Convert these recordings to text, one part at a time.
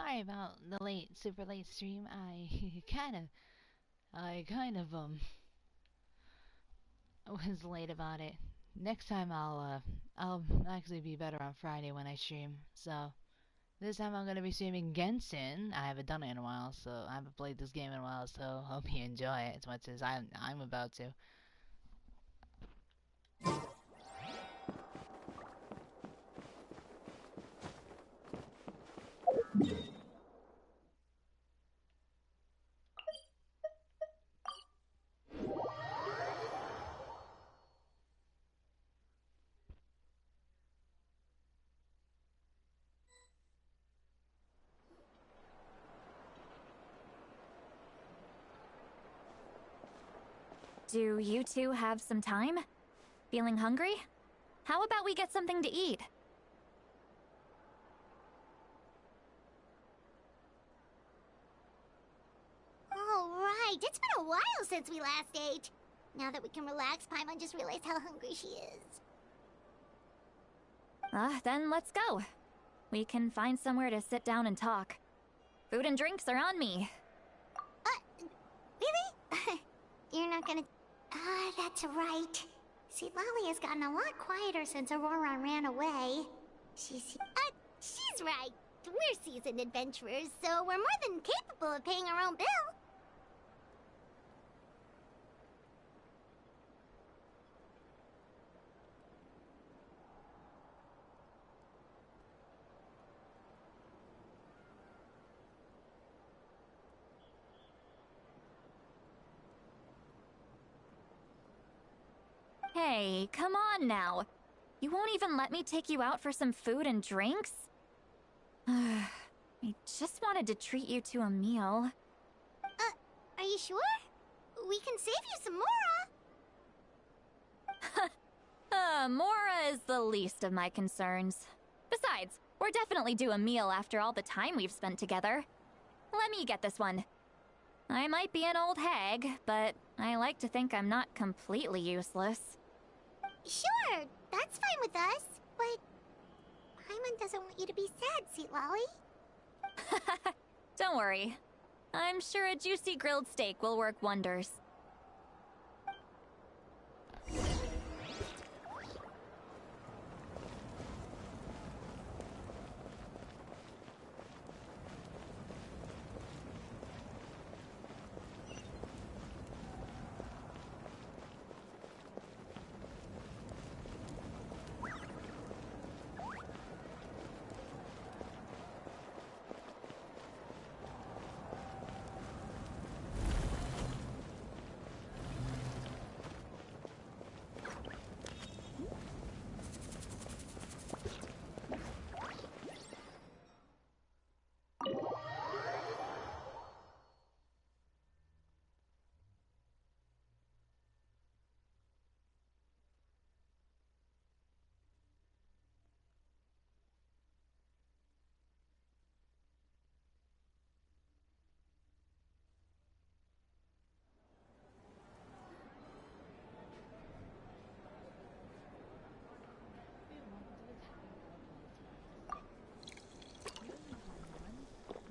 sorry about the super late stream. I kind of was late about it. Next time I'll actually be better on Friday when I stream. So this time I'm gonna be streaming Genshin. I haven't done it in a while, so I haven't played this game in a while. So hope you enjoy it as much as I'm about to. Do you two have some time? Feeling hungry? How about we get something to eat? All right, it's been a while since we last ate. Now that we can relax, Paimon just realized how hungry she is. Then let's go. We can find somewhere to sit down and talk. Food and drinks are on me. Really? You're not gonna... that's right. See, Lolly has gotten a lot quieter since Aurora ran away. She's right. We're seasoned adventurers, so we're more than capable of paying our own bill. Hey, come on now. You won't even let me take you out for some food and drinks? I just wanted to treat you to a meal. Are you sure? We can save you some Mora. Mora is the least of my concerns. Besides, we're definitely due a meal after all the time we've spent together. Let me get this one. I might be an old hag, but I like to think I'm not completely useless. Sure, that's fine with us, but Paimon doesn't want you to be sad, Sweet Lolly. Don't worry. I'm sure a juicy grilled steak will work wonders.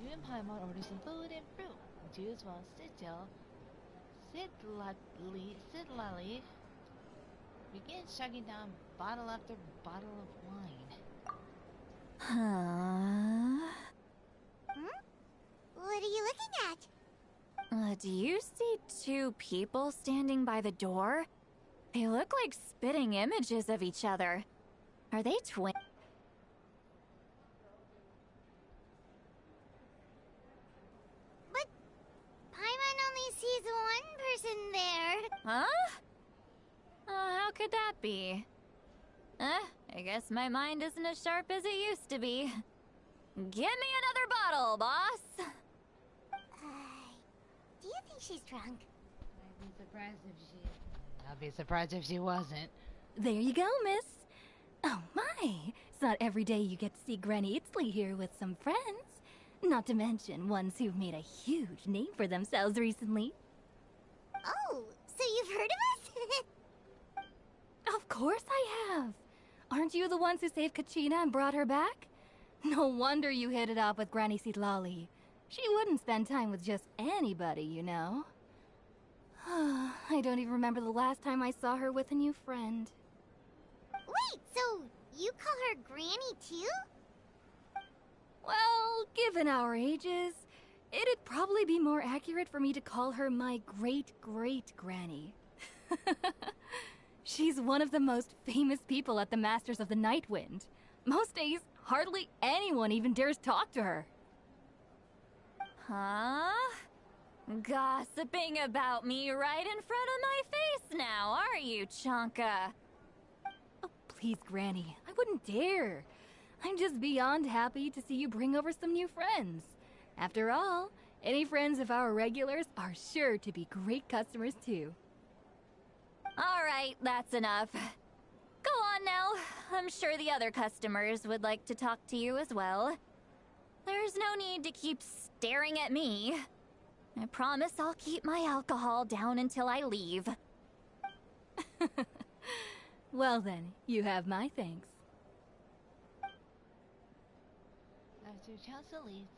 You and Paimon order some food and fruit. Juice while sit lolly. Begin chugging down bottle after bottle of wine. Huh? What are you looking at? Do you see two people standing by the door? They look like spitting images of each other. Are they twins? But Paimon only sees one person there. Huh? How could that be? I guess my mind isn't as sharp as it used to be. Give me another bottle, boss! Do you think she's drunk? I'd be surprised if she wasn't. There you go, miss. Oh my, it's not every day you get to see Granny Itzley here with some friends. Not to mention ones who've made a huge name for themselves recently. Oh, so you've heard of us? Of course I have. Aren't you the ones who saved Kachina and brought her back? No wonder you hit it off with Granny Seedlolly. She wouldn't spend time with just anybody, you know. I don't even remember the last time I saw her with a new friend. Wait, so you call her Granny too? Well, given our ages, it'd probably be more accurate for me to call her my great-great-granny. She's one of the most famous people at the Masters of the Nightwind. Most days, hardly anyone even dares talk to her. Huh? Gossiping about me right in front of my face now, are you, Chonka? Oh, please, Granny, I wouldn't dare. I'm just beyond happy to see you bring over some new friends. After all, any friends of our regulars are sure to be great customers too. All right, that's enough. Go on now. I'm sure the other customers would like to talk to you as well. There's no need to keep staring at me. I promise I'll keep my alcohol down until I leave. Well then, you have my thanks. After Chelsea leaves,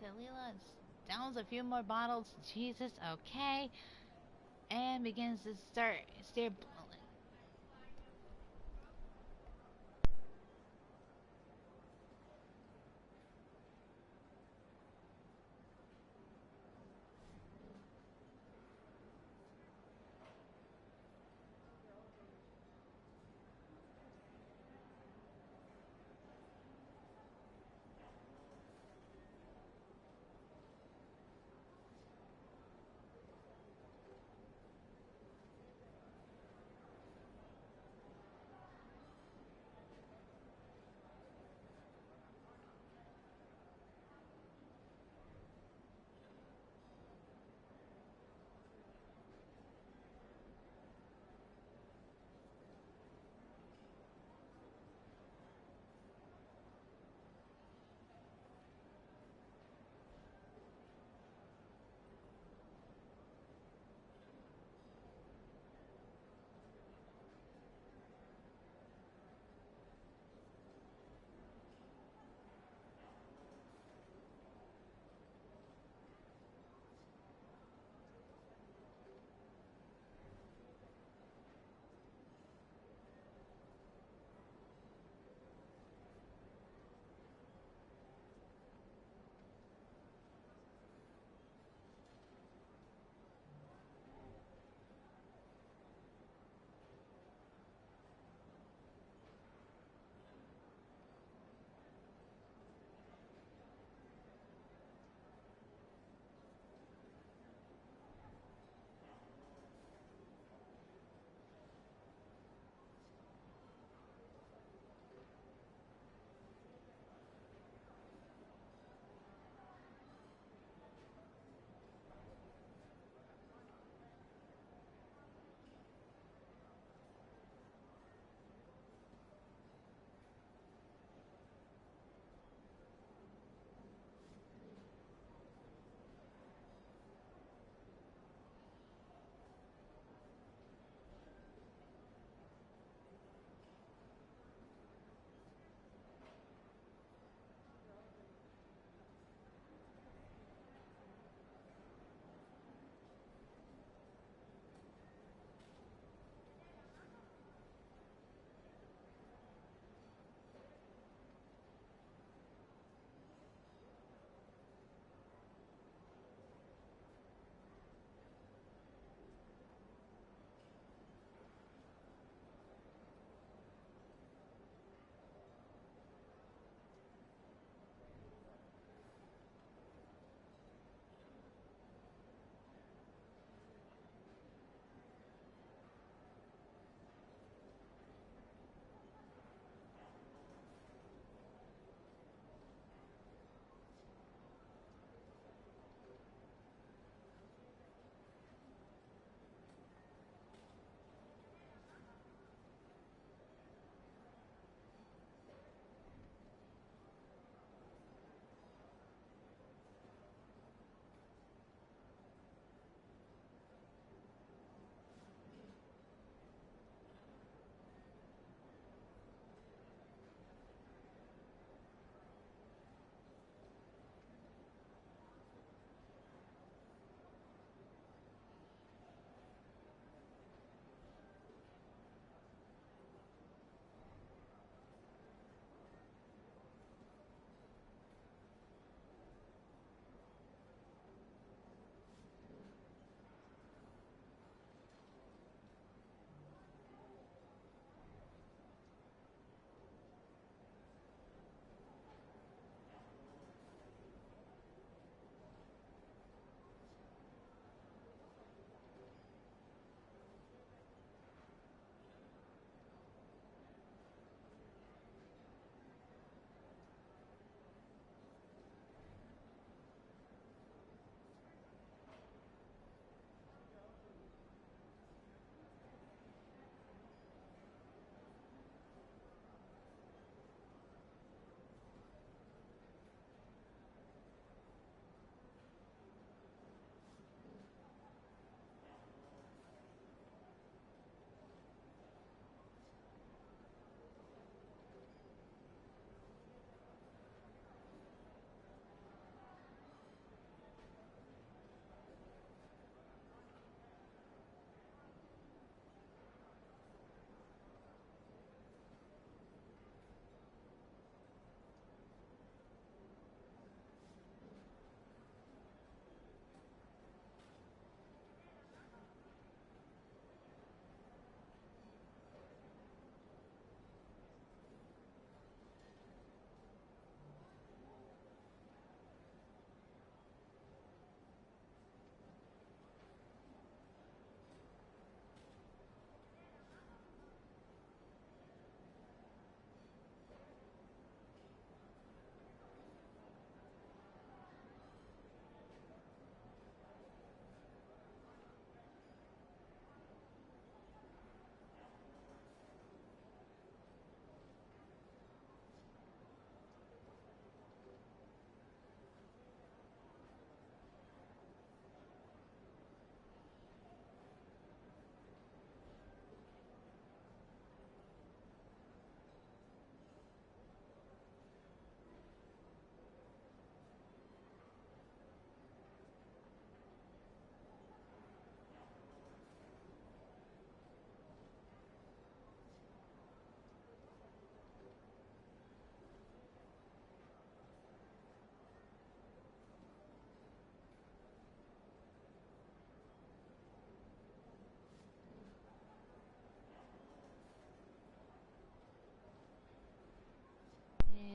Celila downs a few more bottles. Jesus, okay. And begins to stare.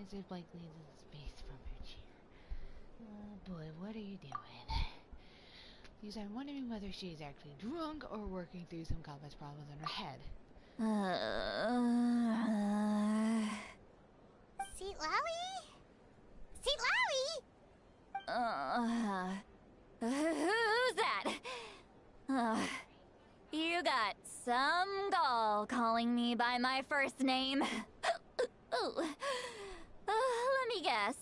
Mrs. Blakely is space from her chair. Oh boy, what are you doing? Yes, I'm wondering whether she is actually drunk or working through some complex problems in her head. Seat Lally? Seat Lally? Who's that? You got some gall calling me by my first name. Let me guess.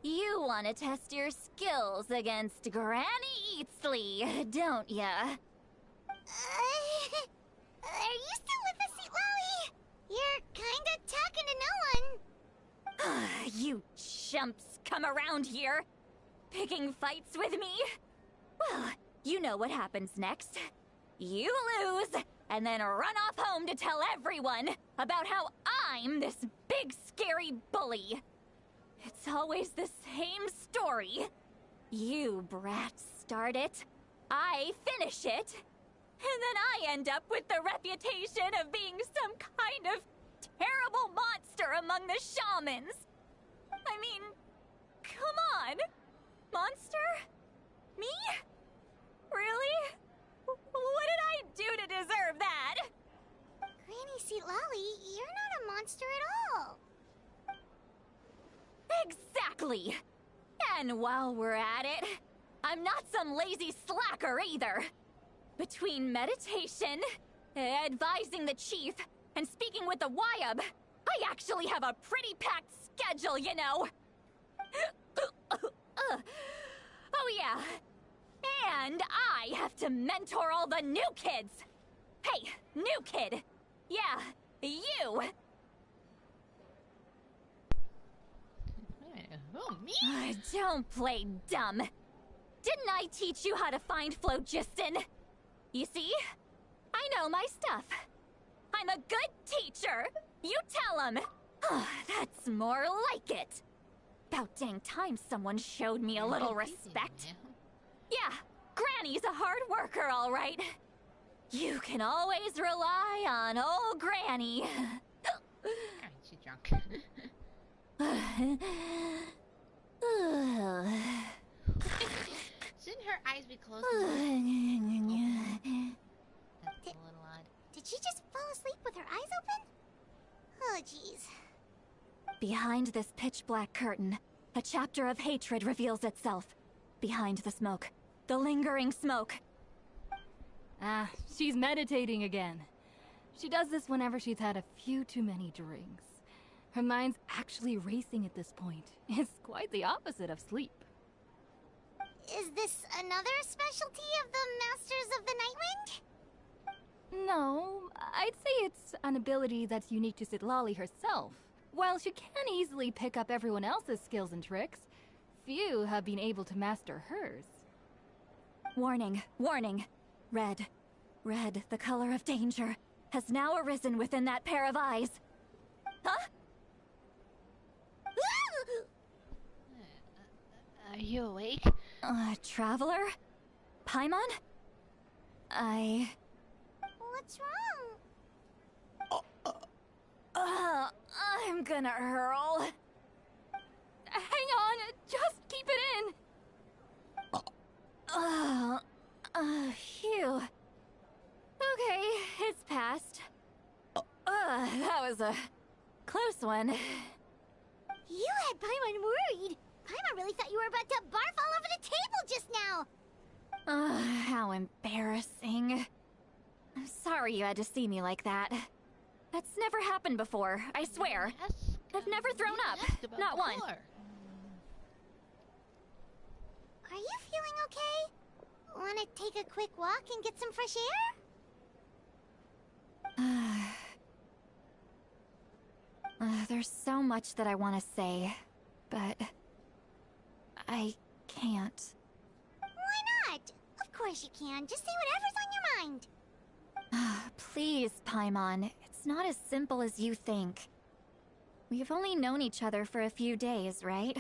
You want to test your skills against Granny Eatsley, don't ya? Are you still with us, Seat Lally? You're kinda talking to no one. You chumps come around here, picking fights with me? Well, you know what happens next. You lose, and then run off home to tell everyone about how I'm this big scary bully. It's always the same story. You brats start it, I finish it, and then I end up with the reputation of being some kind of terrible monster among the shamans. I mean, come on. Monster? Me? Really? What did I do to deserve that? Granny Seat Lally, you're not a monster at all. Exactly! And while we're at it, I'm not some lazy slacker either. Between meditation, advising the chief, and speaking with the Wyab, I actually have a pretty packed schedule, you know. Oh yeah. And I have to mentor all the new kids. Hey, new kid. Yeah, you. Oh, me? Don't play dumb. Didn't I teach you how to find phlogiston? You see? I know my stuff. I'm a good teacher. You tell him. That's more like it. About dang time someone showed me a little respect. Yeah, Granny's a hard worker, all right. You can always rely on old Granny. She's drunk. Shouldn't her eyes be closed? That's a little odd. Did she just fall asleep with her eyes open? Oh, jeez. Behind this pitch-black curtain, a chapter of hatred reveals itself. Behind the smoke. The lingering smoke. Ah, she's meditating again. She does this whenever she's had a few too many drinks. Her mind's actually racing at this point. It's quite the opposite of sleep. Is this another specialty of the Masters of the Nightwind? No, I'd say it's an ability that's unique to Citlali herself. While she can easily pick up everyone else's skills and tricks, few have been able to master hers. Warning, warning. Red. Red, the color of danger, has now arisen within that pair of eyes. Huh? Are you awake? Traveler? Paimon? What's wrong? I'm gonna hurl. Hang on, just keep it in! Phew. Okay, it's passed. That was a close one. You had Paimon worried. Paimon really thought you were about to barf all over the table just now. How embarrassing. I'm sorry you had to see me like that. That's never happened before, I swear. I've never thrown up. Not once. Are you feeling okay? Want to take a quick walk and get some fresh air? There's so much that I want to say, but I can't. Why not? Of course you can. Just say whatever's on your mind. Please, Paimon. It's not as simple as you think. We've only known each other for a few days, right?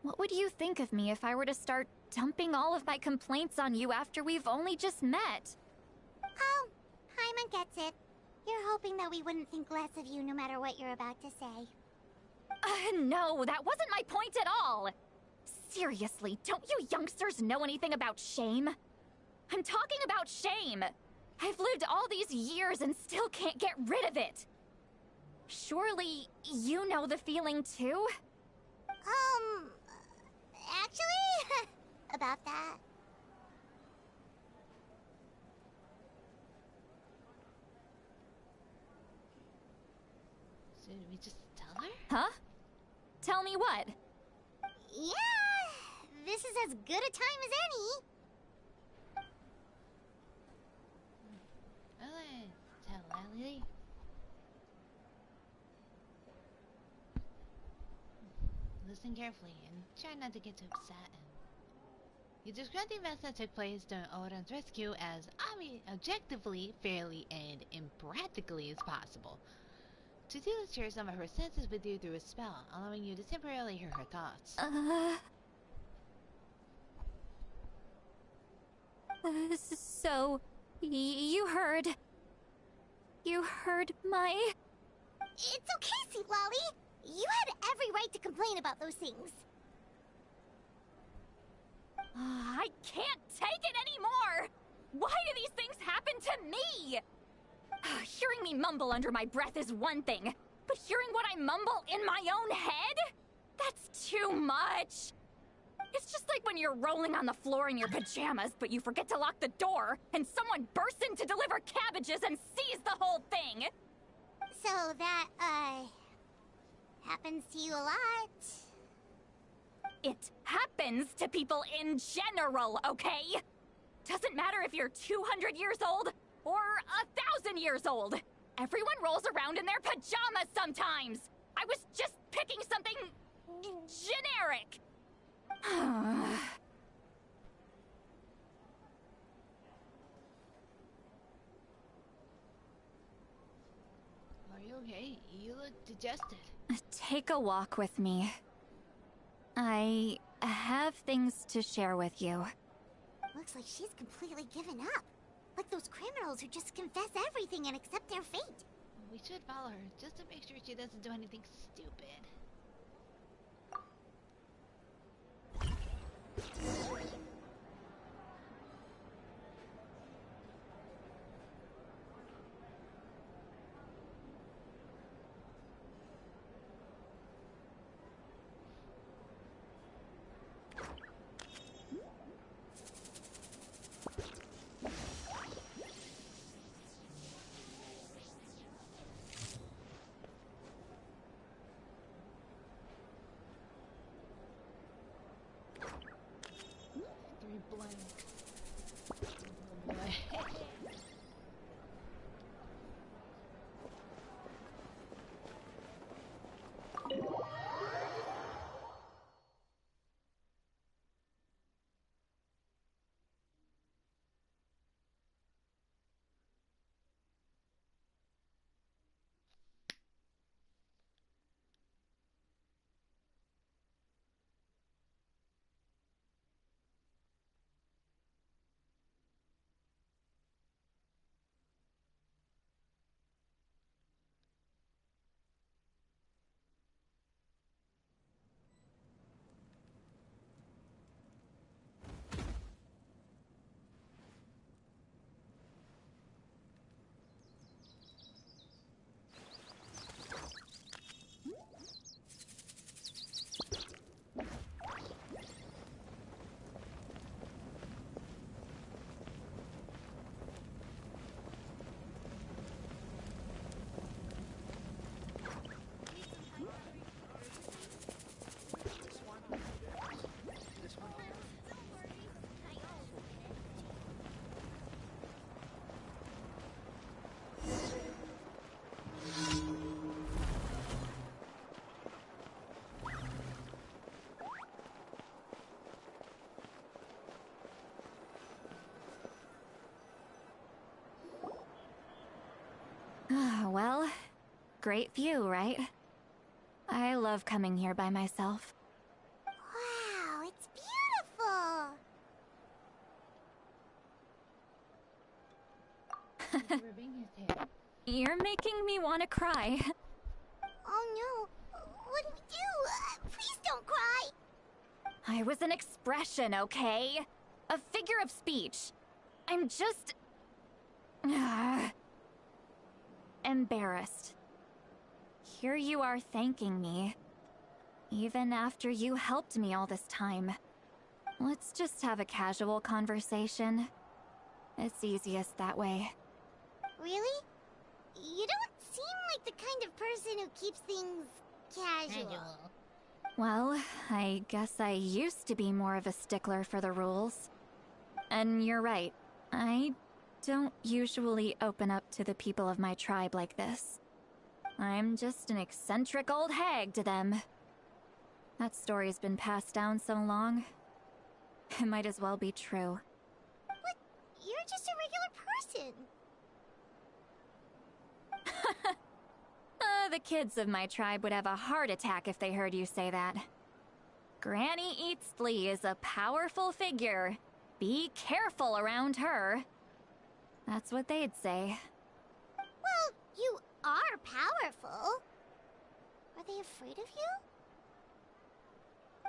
What would you think of me if I were to start dumping all of my complaints on you after we've only just met? Oh, Paimon gets it. You're hoping that we wouldn't think less of you no matter what you're about to say. No, that wasn't my point at all. Seriously, don't you youngsters know anything about shame? I'm talking about shame. I've lived all these years and still can't get rid of it. Surely, you know the feeling too? Actually, about that. So did we just tell her? Huh? Tell me what? Yeah, this is as good a time as any. Tell Lily. Listen carefully and try not to get too upset. You described the events that took place during Odin's rescue as objectively, fairly, and impractically as possible. To do this, share some of her senses with you through a spell, allowing you to temporarily hear her thoughts. So, you heard... You heard my... It's okay, Sweet Lolly. You had every right to complain about those things. I can't take it anymore! Why do these things happen to me? Hearing me mumble under my breath is one thing, but hearing what I mumble in my own head? That's too much! It's just like when you're rolling on the floor in your pajamas, but you forget to lock the door, and someone bursts in to deliver cabbages and sees the whole thing! So that, happens to you a lot. It happens to people in general, okay? Doesn't matter if you're 200 years old or 1,000 years old. Everyone rolls around in their pajamas sometimes. I was just picking something generic. Are you okay? You look dejected. Take a walk with me. I have things to share with you. Looks like she's completely given up. Like those criminals who just confess everything and accept their fate. We should follow her, just to make sure she doesn't do anything stupid. Blank. Oh boy. Well, great view, right? I love coming here by myself. Wow, it's beautiful. Ribbing his hair. You're making me want to cry. Oh no, what did we I was an expression, okay? A figure of speech. I'm just... embarrassed. Here you are thanking me. Even after you helped me all this time. Let's just have a casual conversation. It's easiest that way. Really? You don't seem like the kind of person who keeps things casual. Well, I guess I used to be more of a stickler for the rules. And you're right. I don't usually open up to the people of my tribe like this. I'm just an eccentric old hag to them. That story's been passed down so long. It might as well be true. But you're just a regular person. The kids of my tribe would have a heart attack if they heard you say that. Granny Eatsley is a powerful figure. Be careful around her. That's what they'd say. Well, you are powerful. Are they afraid of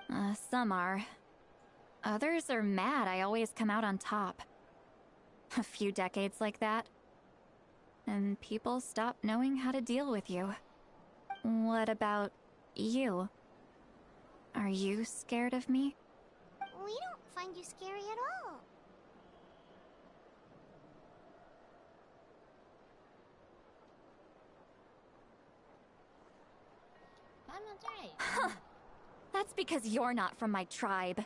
you? Some are. Others are mad I always come out on top. A few decades like that, and people stop knowing how to deal with you. What about you? Are you scared of me? We don't find you scary at all. Paimon's right. That's because you're not from my tribe.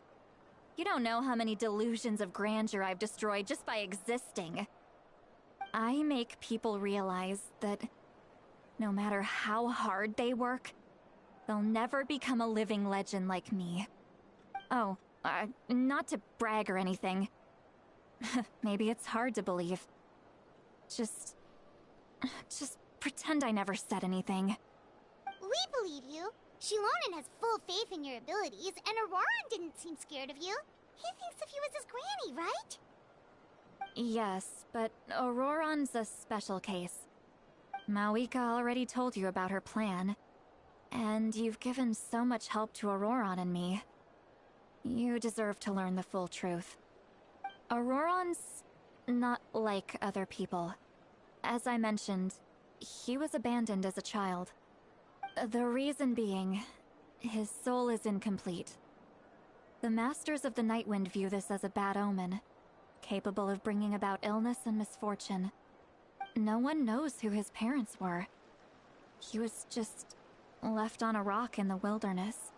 You don't know how many delusions of grandeur I've destroyed just by existing. I make people realize that no matter how hard they work, they'll never become a living legend like me. Oh, not to brag or anything. Maybe it's hard to believe. Just pretend I never said anything. We believe you. Shilonen has full faith in your abilities, and Auroran didn't seem scared of you. He thinks of you as his granny, right? Yes, but Auroran's a special case. Mawika already told you about her plan. And you've given so much help to Auroran and me. You deserve to learn the full truth. Auroran's not like other people. As I mentioned, he was abandoned as a child. The reason being, his soul is incomplete. The Masters of the Nightwind view this as a bad omen, capable of bringing about illness and misfortune. No one knows who his parents were. He was just left on a rock in the wilderness.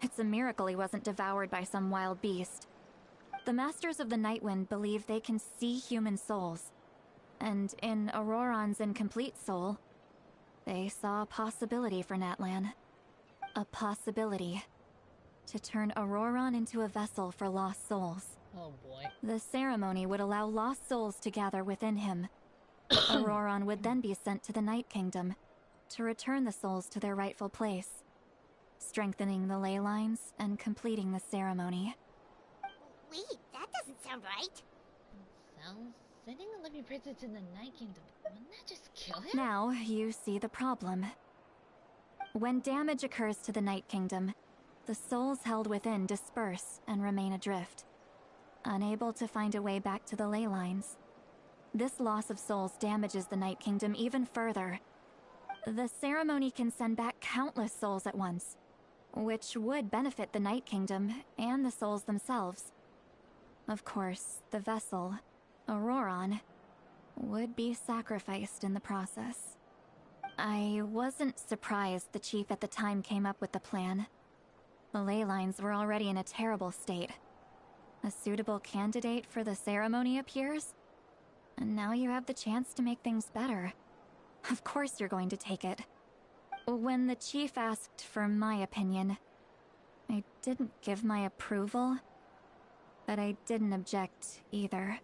It's a miracle he wasn't devoured by some wild beast. The Masters of the Nightwind believe they can see human souls, and in Auroran's incomplete soul, they saw a possibility for Natlan. A possibility to turn Auroran into a vessel for lost souls. Oh boy. The ceremony would allow lost souls to gather within him. Auroran would then be sent to the Night Kingdom to return the souls to their rightful place, strengthening the ley lines and completing the ceremony. Wait, that doesn't sound right. Sounds... Sending a living princess to the Night Kingdom, wouldn't that just kill him? Now you see the problem. When damage occurs to the Night Kingdom, the souls held within disperse and remain adrift, unable to find a way back to the ley lines. This loss of souls damages the Night Kingdom even further. The ceremony can send back countless souls at once, which would benefit the Night Kingdom and the souls themselves. Of course, the vessel, Auroran, would be sacrificed in the process. I wasn't surprised the chief at the time came up with the plan. The ley lines were already in a terrible state. A suitable candidate for the ceremony appears, and now you have the chance to make things better. Of course you're going to take it. When the chief asked for my opinion, I didn't give my approval, but I didn't object either.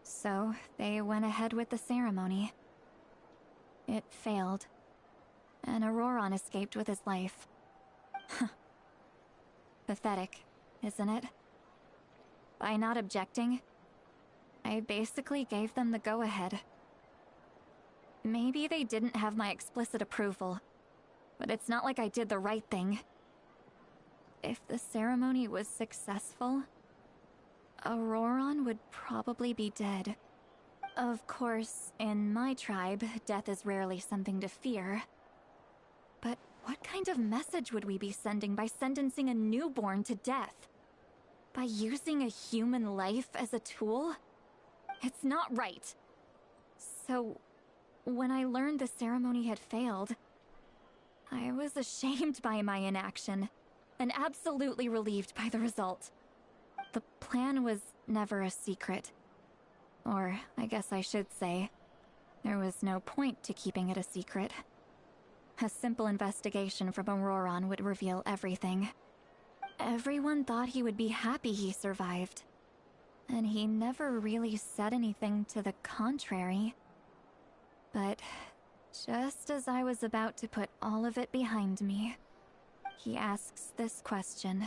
So they went ahead with the ceremony. It failed, and Auroran escaped with his life. Pathetic, isn't it? By not objecting, I basically gave them the go-ahead. Maybe they didn't have my explicit approval, but it's not like I did the right thing. if the ceremony was successful, Auroron would probably be dead. Of course, in my tribe, death is rarely something to fear. But what kind of message would we be sending by sentencing a newborn to death? By using a human life as a tool? It's not right. So, when I learned the ceremony had failed, I was ashamed by my inaction, and absolutely relieved by the result. The plan was never a secret. Or, I guess I should say, there was no point to keeping it a secret. A simple investigation from Auroron would reveal everything. Everyone thought he would be happy he survived. And he never really said anything to the contrary. But just as I was about to put all of it behind me, he asks this question.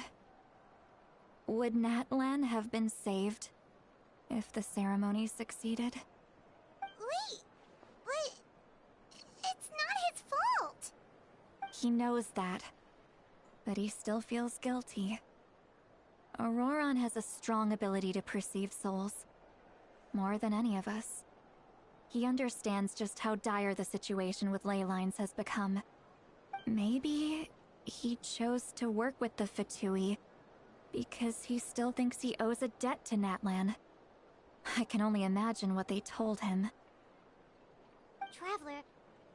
Would Natlan have been saved if the ceremony succeeded? Wait, but it's not his fault. He knows that, but he still feels guilty. Auroron has a strong ability to perceive souls, more than any of us. He understands just how dire the situation with ley lines has become. Maybe he chose to work with the Fatui because he still thinks he owes a debt to Natlan. I can only imagine what they told him. Traveler,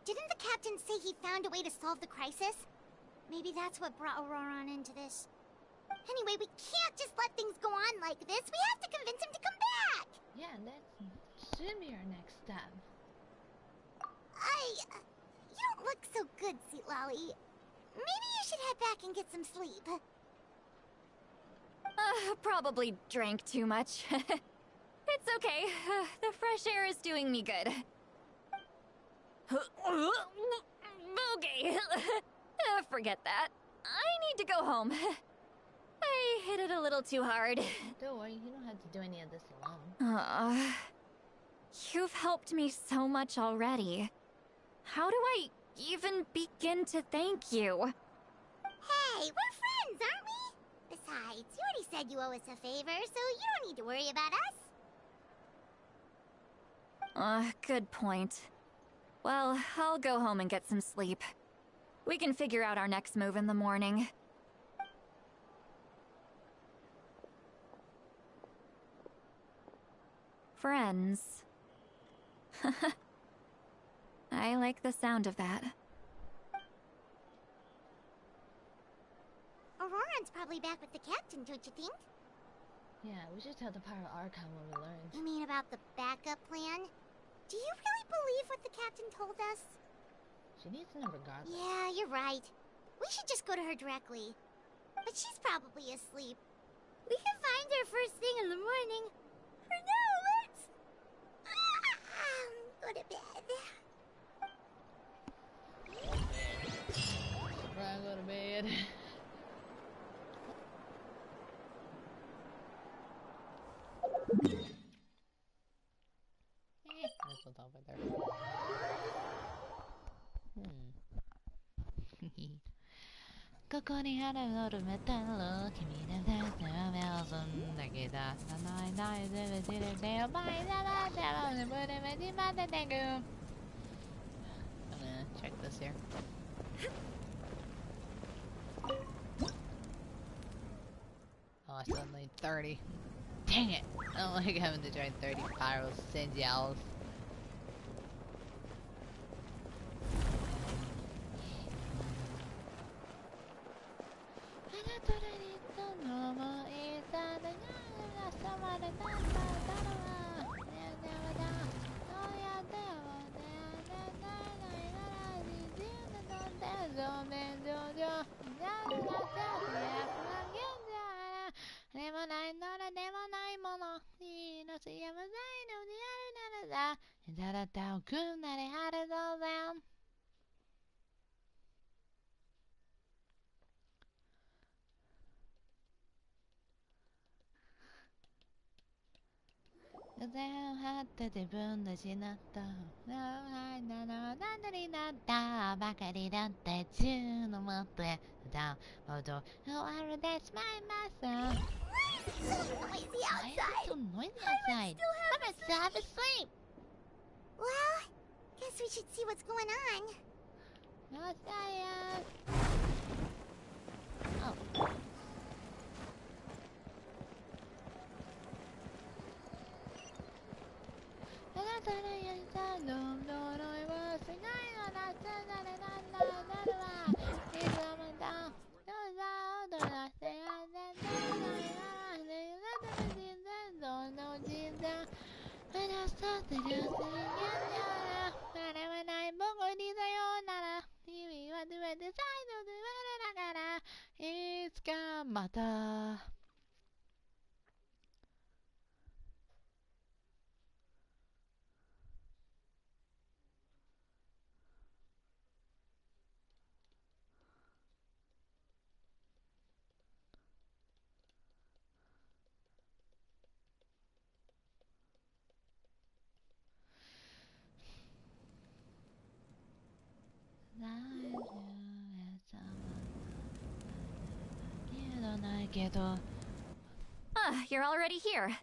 didn't the captain say he found a way to solve the crisis? Maybe that's what brought Auroron into this. Anyway, we can't just let things go on like this. We have to convince him to come back! Yeah, that should be our next step. You don't look so good, Sweet Lolly. Maybe you should head back and get some sleep. Probably drank too much. It's okay. The fresh air is doing me good. Okay. Forget that. I need to go home. I hit it a little too hard. Don't worry, you don't have to do any of this alone. You've helped me so much already. How do I even begin to thank you? Hey, we're friends, aren't we? Besides, you already said you owe us a favor, so you don't need to worry about us. Good point. Well, I'll go home and get some sleep. We can figure out our next move in the morning. Friends. I like the sound of that. Auroron's probably back with the captain, don't you think? Yeah, we should tell the Pirate Archon what we learned. You mean about the backup plan? Do you really believe what the captain told us? She needs to know regardless. Yeah, you're right. We should just go to her directly. But she's probably asleep. We can find her first thing in the morning. For now, let's... go to bed. Right, go to bed. That's what's over there. ここにある夜メタル君の大好きな目をそんだけ出さない大全部知れてよバイザラテロにぶれめに待っててく I'm gonna check this here. Oh, I still need 30. Dang it! I don't like having to try 30 pyros, Sinjals. はって自分でしなったなんになったばかりだって中のもってだほど終わるでしまいます Why is it so noisy outside? Why is it so noisy outside? I'm still half asleep. Well, guess we should see what's going on. Oh. Mata. Ah, you're already here.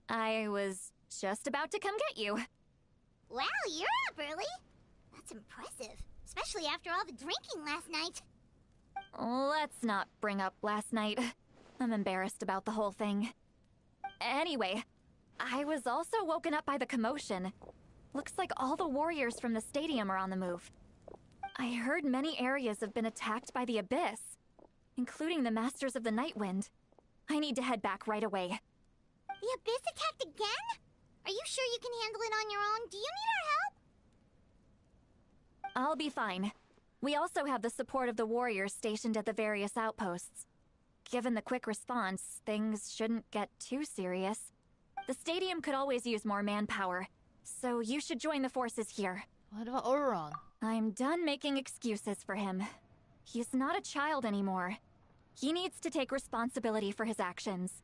I was just about to come get you. Wow, you're up early. That's impressive, especially after all the drinking last night. Let's not bring up last night. I'm embarrassed about the whole thing. Anyway, I was also woken up by the commotion. Looks like all the warriors from the stadium are on the move. I heard many areas have been attacked by the Abyss, including the Masters of the Nightwind. I need to head back right away. The Abyss attacked again? Are you sure you can handle it on your own? Do you need our help? I'll be fine. We also have the support of the warriors stationed at the various outposts. Given the quick response, things shouldn't get too serious. The stadium could always use more manpower, so you should join the forces here. What about Oron? I'm done making excuses for him. He's not a child anymore. He needs to take responsibility for his actions.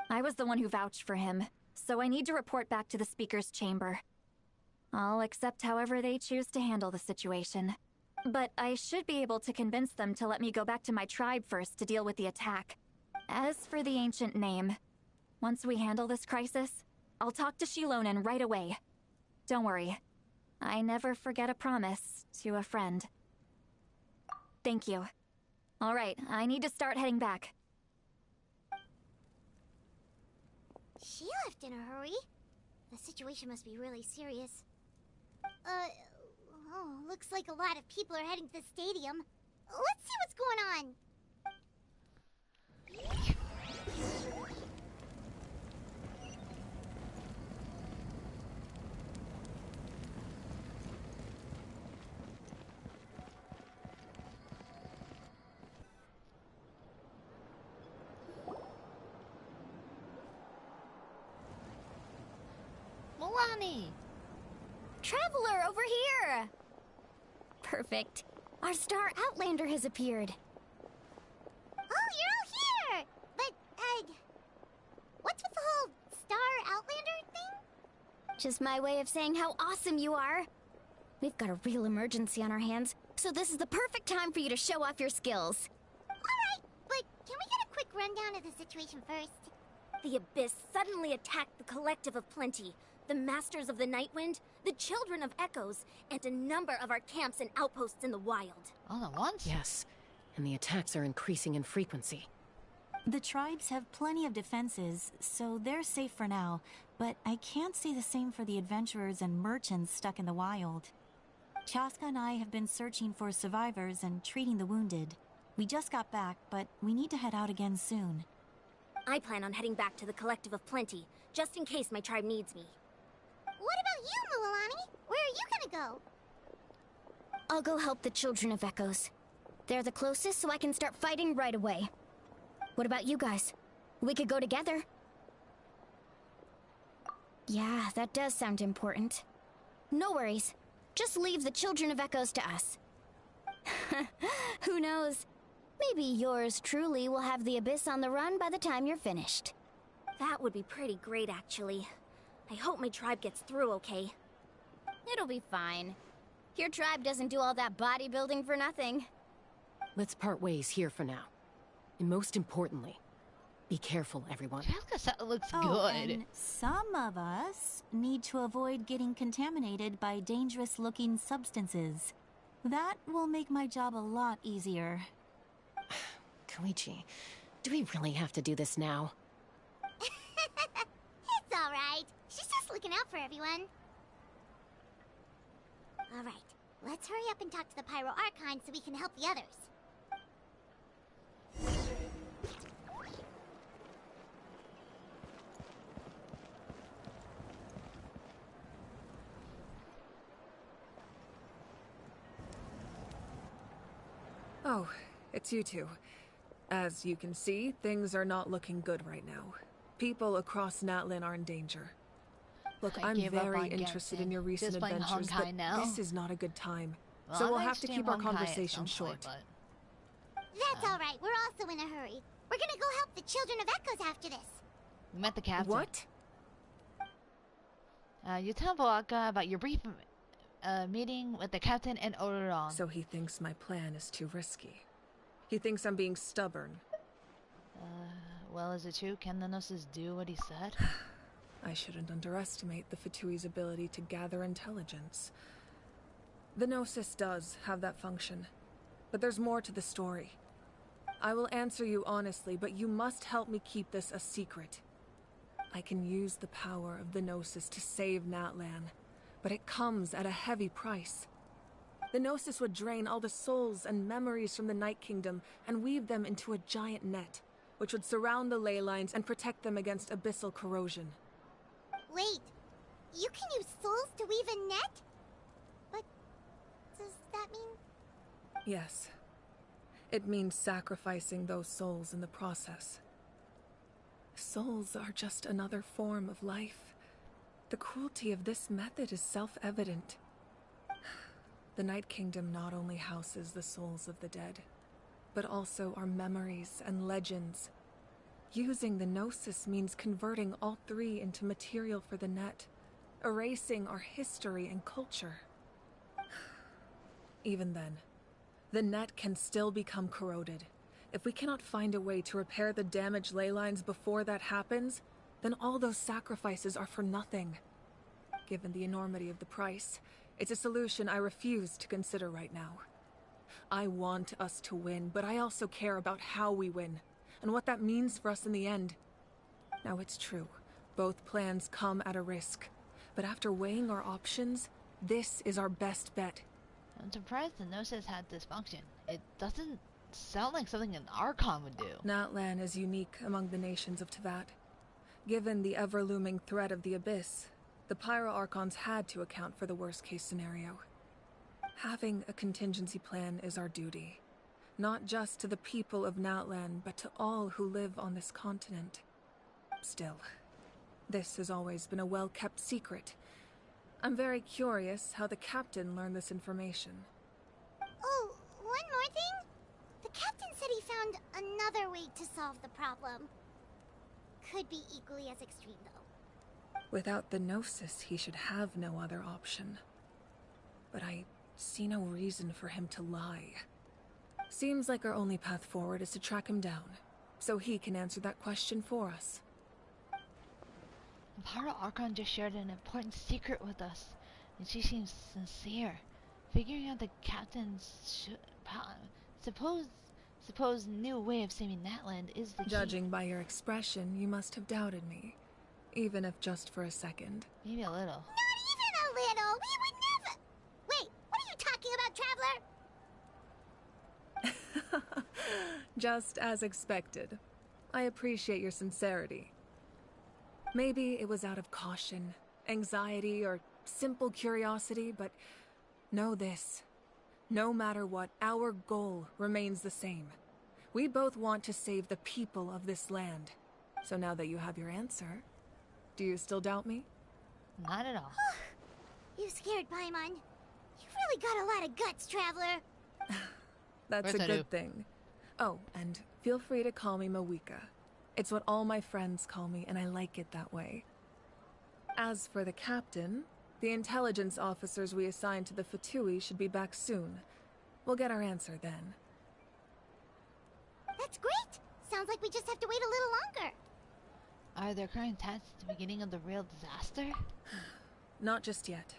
I was the one who vouched for him, so I need to report back to the Speaker's chamber. I'll accept however they choose to handle the situation. But I should be able to convince them to let me go back to my tribe first to deal with the attack. As for the ancient name, once we handle this crisis, I'll talk to Shilonen right away. Don't worry. I never forget a promise to a friend. Thank you. All right, I need to start heading back. She left in a hurry. The situation must be really serious. Looks like a lot of people are heading to the stadium. Let's see what's going on. Milani! Traveler, over here! Perfect. Our star Outlander has appeared. Oh, you're all here! But, what's with the whole Star Outlander thing? Just my way of saying how awesome you are. We've got a real emergency on our hands, so this is the perfect time for you to show off your skills. Alright, but can we get a quick rundown of the situation first? The Abyss suddenly attacked the Collective of Plenty, the Masters of the Nightwind, the Children of Echoes, and a number of our camps and outposts in the wild. All at once? Yes, and the attacks are increasing in frequency. The tribes have plenty of defenses, so they're safe for now, but I can't say the same for the adventurers and merchants stuck in the wild. Chaska and I have been searching for survivors and treating the wounded. We just got back, but we need to head out again soon. I plan on heading back to the Collective of Plenty, just in case my tribe needs me. What about you, Mualani? Where are you gonna go? I'll go help the Children of Echoes. They're the closest, so I can start fighting right away. What about you guys? We could go together. Yeah, that does sound important. No worries. Just leave the Children of Echoes to us. Who knows? Maybe yours truly will have the Abyss on the run by the time you're finished. That would be pretty great, actually. I hope my tribe gets through okay. It'll be fine. Your tribe doesn't do all that bodybuilding for nothing. Let's part ways here for now. And most importantly, be careful, everyone. Jessica looks Oh, good. and some of us need to avoid getting contaminated by dangerous-looking substances. That will make my job a lot easier. Koichi, do we really have to do this now? It's alright. She's just looking out for everyone. Alright, let's hurry up and talk to the Pyro Archon so we can help the others. Oh, it's you two. As you can see, things are not looking good right now. People across Natlin are in danger. Look, I I'm gave up very on interested in Genshin. your recent Just playing adventures, Honkai but now. this is not a good time. Well, So I we'll might have to stream keep our Honkai at conversation some short. point, That's alright, we're also in a hurry. We're gonna go help the Children of Echoes after this. we met the captain. What? You tell Boaka about your brief meeting with the captain and Ororong. So he thinks my plan is too risky. He thinks I'm being stubborn. Well, is it true? Can the Gnosis do what he said? I shouldn't underestimate the Fatui's ability to gather intelligence. The Gnosis does have that function, but there's more to the story. I will answer you honestly, but you must help me keep this a secret. I can use the power of the Gnosis to save Natlan, but it comes at a heavy price. The Gnosis would drain all the souls and memories from the Night Kingdom and weave them into a giant net, which would surround the ley lines and protect them against abyssal corrosion. Wait, you can use souls to weave a net? But does that mean... Yes. It means sacrificing those souls in the process. Souls are just another form of life. The cruelty of this method is self-evident. The Night Kingdom not only houses the souls of the dead, but also our memories and legends. Using the Gnosis means converting all three into material for the net, erasing our history and culture. Even then, the net can still become corroded. If we cannot find a way to repair the damaged ley lines before that happens, then all those sacrifices are for nothing. Given the enormity of the price, it's a solution I refuse to consider right now. I want us to win, but I also care about how we win, and what that means for us in the end. Now it's true, both plans come at a risk, but after weighing our options, this is our best bet. I'm surprised the Gnosis had this function. It doesn't sound like something an Archon would do. Natlan is unique among the nations of Teyvat. Given the ever-looming threat of the Abyss, the Pyro Archons had to account for the worst-case scenario. Having a contingency plan is our duty, not just to the people of Natlan, but to all who live on this continent. Still, this has always been a well-kept secret. I'm very curious how the captain learned this information. Oh, one more thing? The captain said he found another way to solve the problem. Could be equally as extreme, though. Without the Gnosis, he should have no other option. But I see no reason for him to lie. Seems like our only path forward is to track him down, so he can answer that question for us. The Pyro Archon just shared an important secret with us, and she seems sincere. Figuring out the captain's supposed new way of saving Natland is the key. Judging by your expression, you must have doubted me. Even if just for a second. Maybe a little. Not even a little! We would never... Wait, what are you talking about, Traveler? Just as expected. I appreciate your sincerity. Maybe it was out of caution, anxiety, or simple curiosity, but know this. No matter what, our goal remains the same. We both want to save the people of this land. So now that you have your answer, do you still doubt me? Not at all. You scared Paimon. You've really got a lot of guts, Traveler. That's Course a I do. good thing. Oh, and feel free to call me Mawika. It's what all my friends call me, and I like it that way. As for the captain, the intelligence officers we assigned to the Fatui should be back soon. We'll get our answer then. That's great! Sounds like we just have to wait a little longer. Are there current tests at the beginning of the real disaster? Not just yet.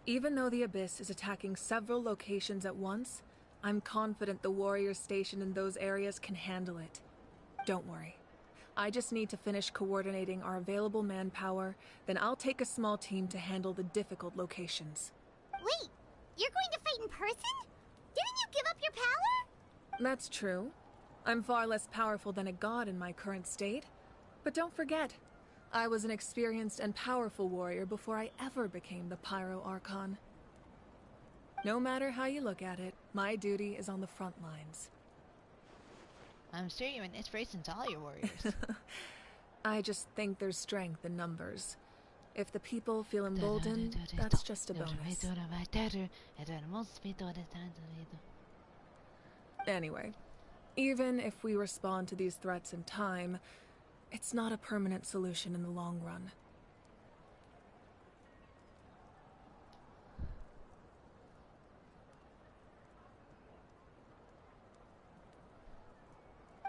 Even though the Abyss is attacking several locations at once, I'm confident the warriors stationed in those areas can handle it. Don't worry. I just need to finish coordinating our available manpower, then I'll take a small team to handle the difficult locations. Wait, you're going to fight in person? Didn't you give up your power? That's true. I'm far less powerful than a god in my current state. But don't forget, I was an experienced and powerful warrior before I ever became the Pyro Archon. No matter how you look at it, my duty is on the front lines. I'm sure you're an inspiration to all your warriors. I just think there's strength in numbers. If the people feel emboldened, that's just a bonus. Anyway, even if we respond to these threats in time, it's not a permanent solution in the long run.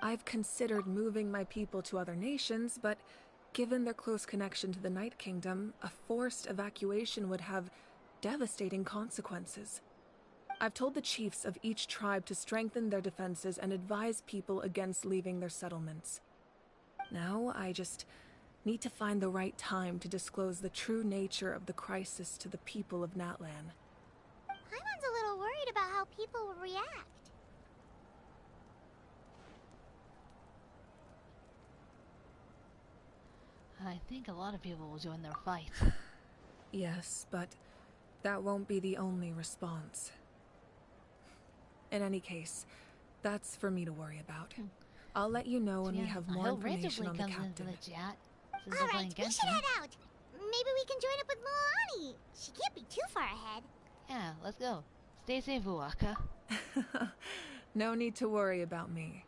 I've considered moving my people to other nations, but given their close connection to the Night Kingdom, a forced evacuation would have devastating consequences. I've told the chiefs of each tribe to strengthen their defenses and advise people against leaving their settlements. Now, I just need to find the right time to disclose the true nature of the crisis to the people of Natlan. Paimon's a little worried about how people will react. I think a lot of people will join their fight. Yes, but that won't be the only response. In any case, that's for me to worry about. I'll let you know when we have more information on the captain. Alright, we should head out. Maybe we can join up with Milani. She can't be too far ahead. Yeah, let's go. Stay safe, Uaka. No need to worry about me.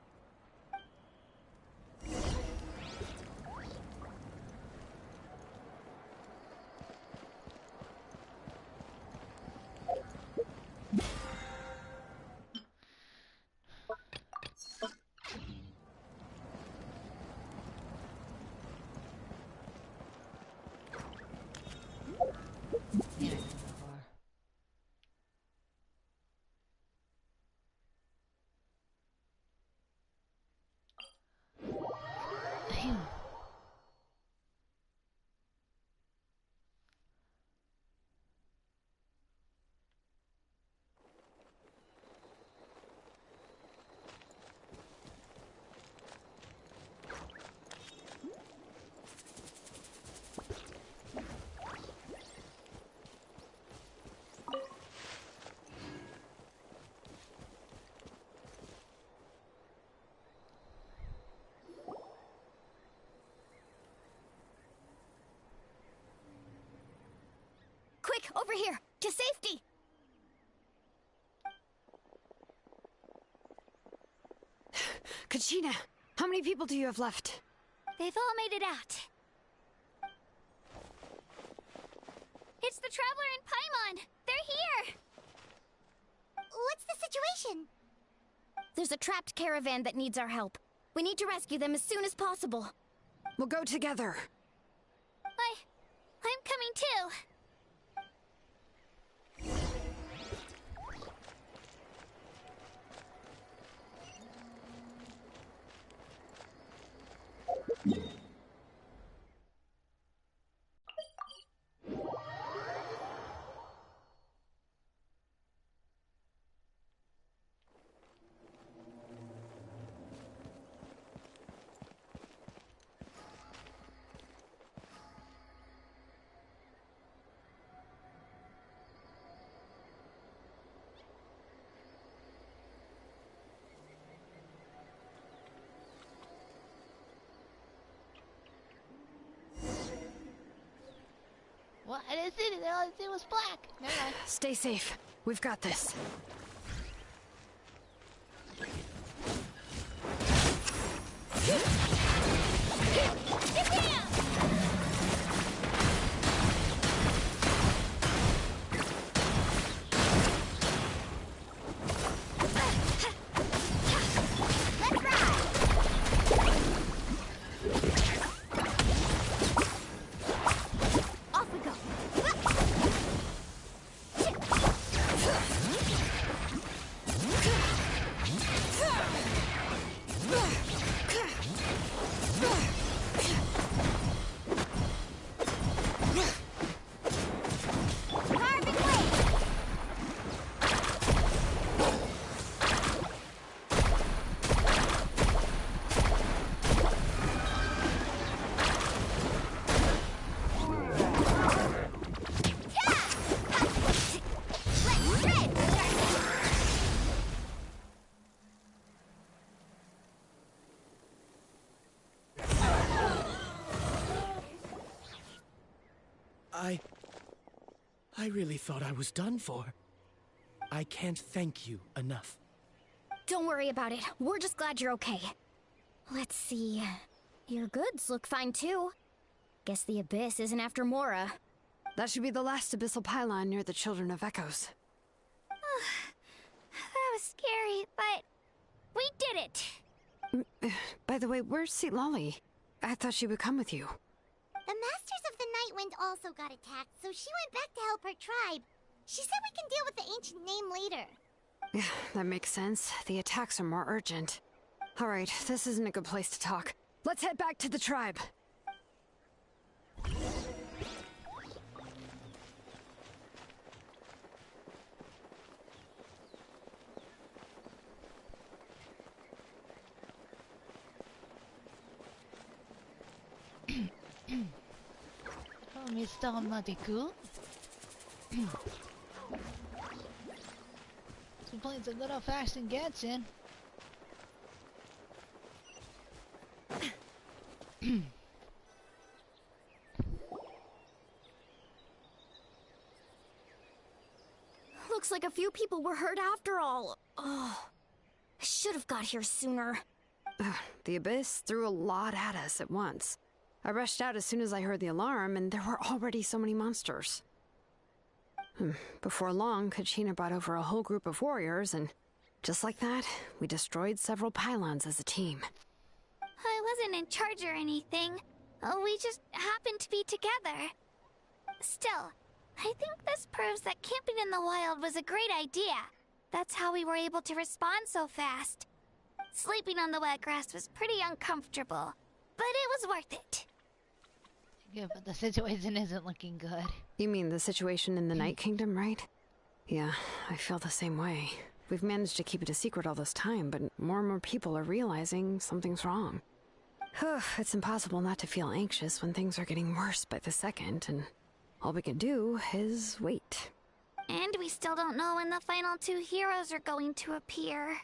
Quick, over here! To safety! Kachina, how many people do you have left? They've all made it out. It's the Traveler and Paimon! They're here! What's the situation? There's a trapped caravan that needs our help. We need to rescue them as soon as possible. We'll go together. I'm coming too. What? I didn't see it. All I see was black. Never mind. Stay safe. We've got this. I really thought I was done for. I can't thank you enough. Don't worry about it. We're just glad you're okay. Let's see. Your goods look fine too. Guess the Abyss isn't after Mora. That should be the last abyssal pylon near the Children of Echoes. That was scary, but we did it. By the way, where's Seat Lolly? I thought she would come with you. The Masters of the Nightwind also got attacked, so she went back to help her tribe. She said we can deal with the ancient name later. Yeah, that makes sense. The attacks are more urgent. Alright, this isn't a good place to talk. Let's head back to the tribe. Oh, Mr. Matiku. So playing some good old-fashioned Genshin. Looks like a few people were hurt after all. Oh, I should have got here sooner. The Abyss threw a lot at us at once. I rushed out as soon as I heard the alarm, and there were already so many monsters. Before long, Kachina brought over a whole group of warriors, and just like that, we destroyed several pylons as a team. I wasn't in charge or anything. We just happened to be together. Still, I think this proves that camping in the wild was a great idea. That's how we were able to respond so fast. Sleeping on the wet grass was pretty uncomfortable, but it was worth it. Yeah, but the situation isn't looking good. You mean the situation in the Night Kingdom, right? Yeah, I feel the same way. We've managed to keep it a secret all this time, but more and more people are realizing something's wrong. It's impossible not to feel anxious when things are getting worse by the second, and all we can do is wait. And we still don't know when the final two heroes are going to appear.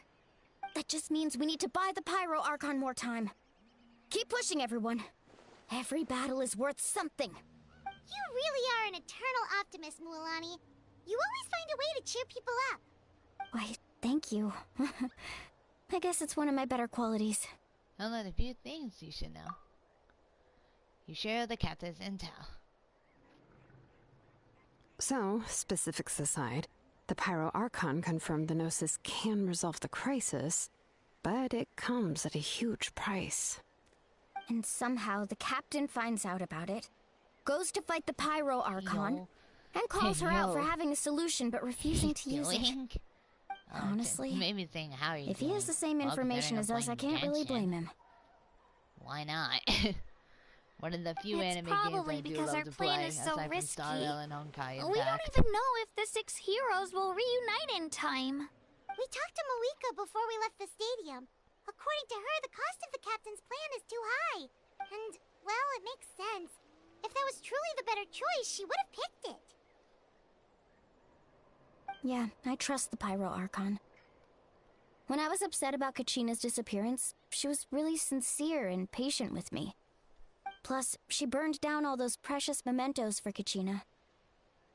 That just means we need to buy the Pyro Archon more time. Keep pushing, everyone. Every battle is worth something. You really are an eternal optimist, Mualani. You always find a way to cheer people up. Why, thank you. I guess it's one of my better qualities. I'll let a few things you should know. You share the captain's intel. So, specifics aside, the Pyro Archon confirmed the Gnosis can resolve the crisis, but it comes at a huge price. And somehow the captain finds out about it, goes to fight the Pyro Archon, and calls her out for having a solution but refusing to use it. Honestly, maybe saying how you if he has the same information as us, I can't really blame him. Why not? One of the few It's anime games probably I do because love our to plan play, is so aside from risky. Star Rail and Honkai We Impact. don't even know if the 6 heroes will reunite in time. We talked to Moika before we left the stadium. According to her, the cost of the captain's plan is too high. And, well, it makes sense. If that was truly the better choice, she would have picked it. Yeah, I trust the Pyro Archon. When I was upset about Kachina's disappearance, she was really sincere and patient with me. Plus, she burned down all those precious mementos for Kachina.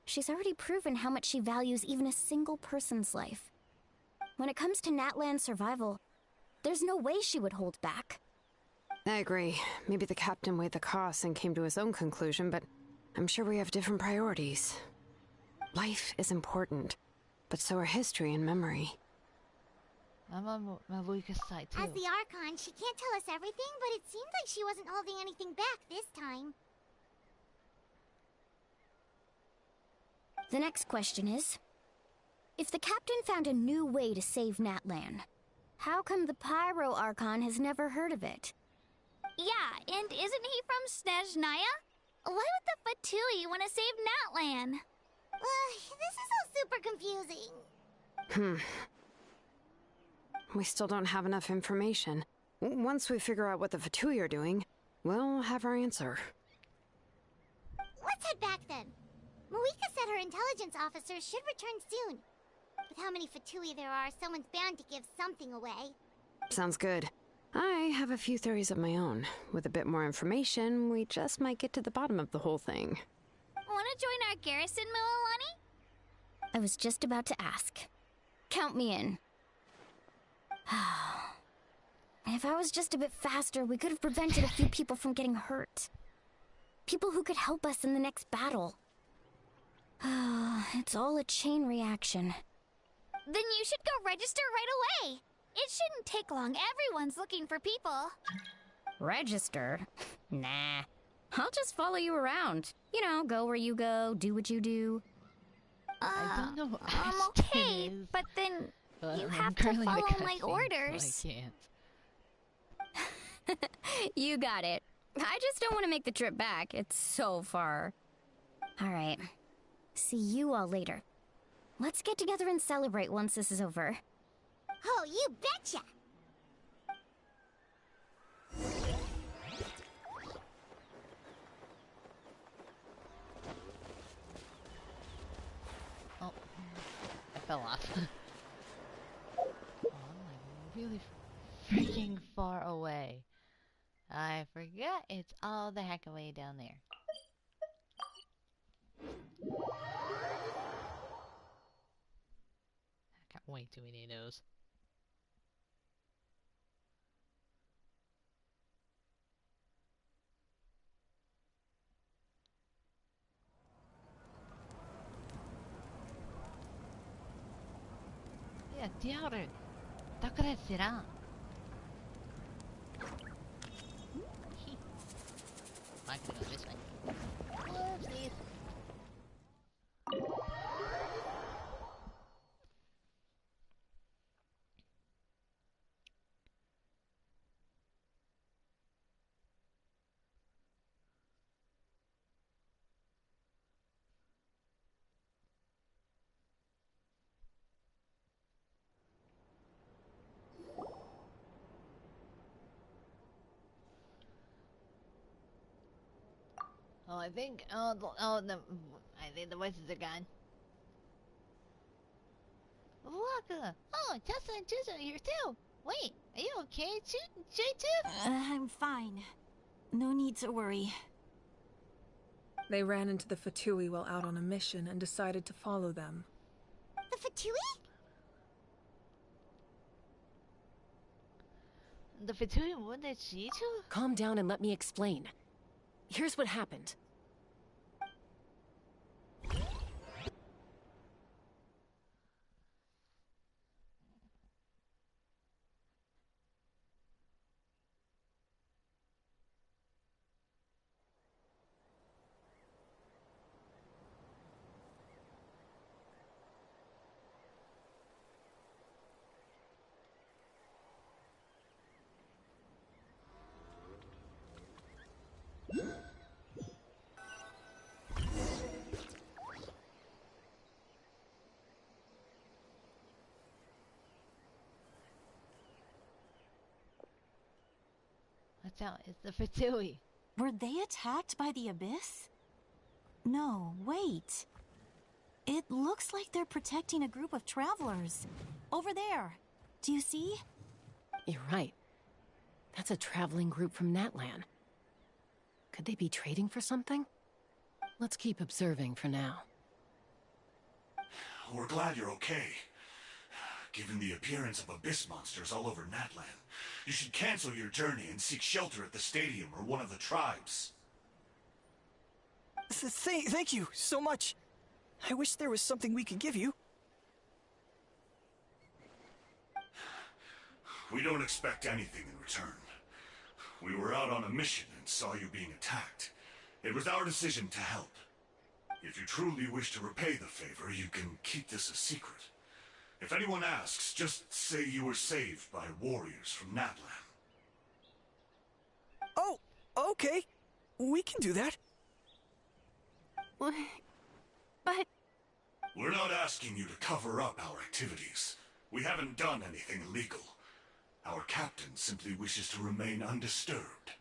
She's already proven how much she values even a single person's life. When it comes to Natlan's survival, there's no way she would hold back. I agree. Maybe the captain weighed the costs and came to his own conclusion, but I'm sure we have different priorities. Life is important, but so are history and memory. I'm on Mavuika's side too. As the Archon, she can't tell us everything, but it seems like she wasn't holding anything back this time. The next question is, if the captain found a new way to save Natlan, how come the Pyro Archon has never heard of it? Yeah, and isn't he from Snezhnaya? Why would the Fatui want to save Natlan? This is all super confusing. We still don't have enough information. Once we figure out what the Fatui are doing, we'll have our answer. Let's head back then. Moika said her intelligence officers should return soon. With how many Fatui there are, someone's bound to give something away. Sounds good. I have a few theories of my own. With a bit more information, we just might get to the bottom of the whole thing. Want to join our garrison, Mililani? I was just about to ask. Count me in. If I was just a bit faster, we could have prevented a few people from getting hurt. People who could help us in the next battle. It's all a chain reaction. Then you should go register right away. It shouldn't take long. Everyone's looking for people. Register? Nah. I'll just follow you around. You know, go where you go, do what you do. I don't know what I'm Ashton okay, is, but then but you I'm have to currently in a follow my cutscene, orders. So I can't. You got it. I just don't want to make the trip back. It's so far. All right. See you all later. Let's get together and celebrate once this is over. Oh, you betcha! Oh, I fell off. Oh, I'm like really freaking far away. I forgot it's all the heck away down there. I got way too many of those. Yeah, Diaru. だから知らん。I can go this way. Whoopsies. Oh, I think. I think the voices are gone. Waka! Oh, Tessa and Juzo are here too! Wait, are you okay, J2? I'm fine. No need to worry. They ran into the Fatui while out on a mission and decided to follow them. The Fatui? The Fatui wounded J2? Calm down and let me explain. Here's what happened. Watch out, it's the Fatui. Were they attacked by the Abyss? No, wait. It looks like they're protecting a group of travelers. Over there. Do you see? You're right. That's a traveling group from Natlan. Could they be trading for something? Let's keep observing for now. We're glad you're okay. Given the appearance of abyss monsters all over Natlan, you should cancel your journey and seek shelter at the stadium or one of the tribes. Thank you so much. I wish there was something we could give you. We don't expect anything in return. We were out on a mission and saw you being attacked. It was our decision to help. If you truly wish to repay the favor, you can keep this a secret. If anyone asks, just say you were saved by warriors from Natlan. Oh, okay. We can do that. What? But... We're not asking you to cover up our activities. We haven't done anything illegal. Our captain simply wishes to remain undisturbed.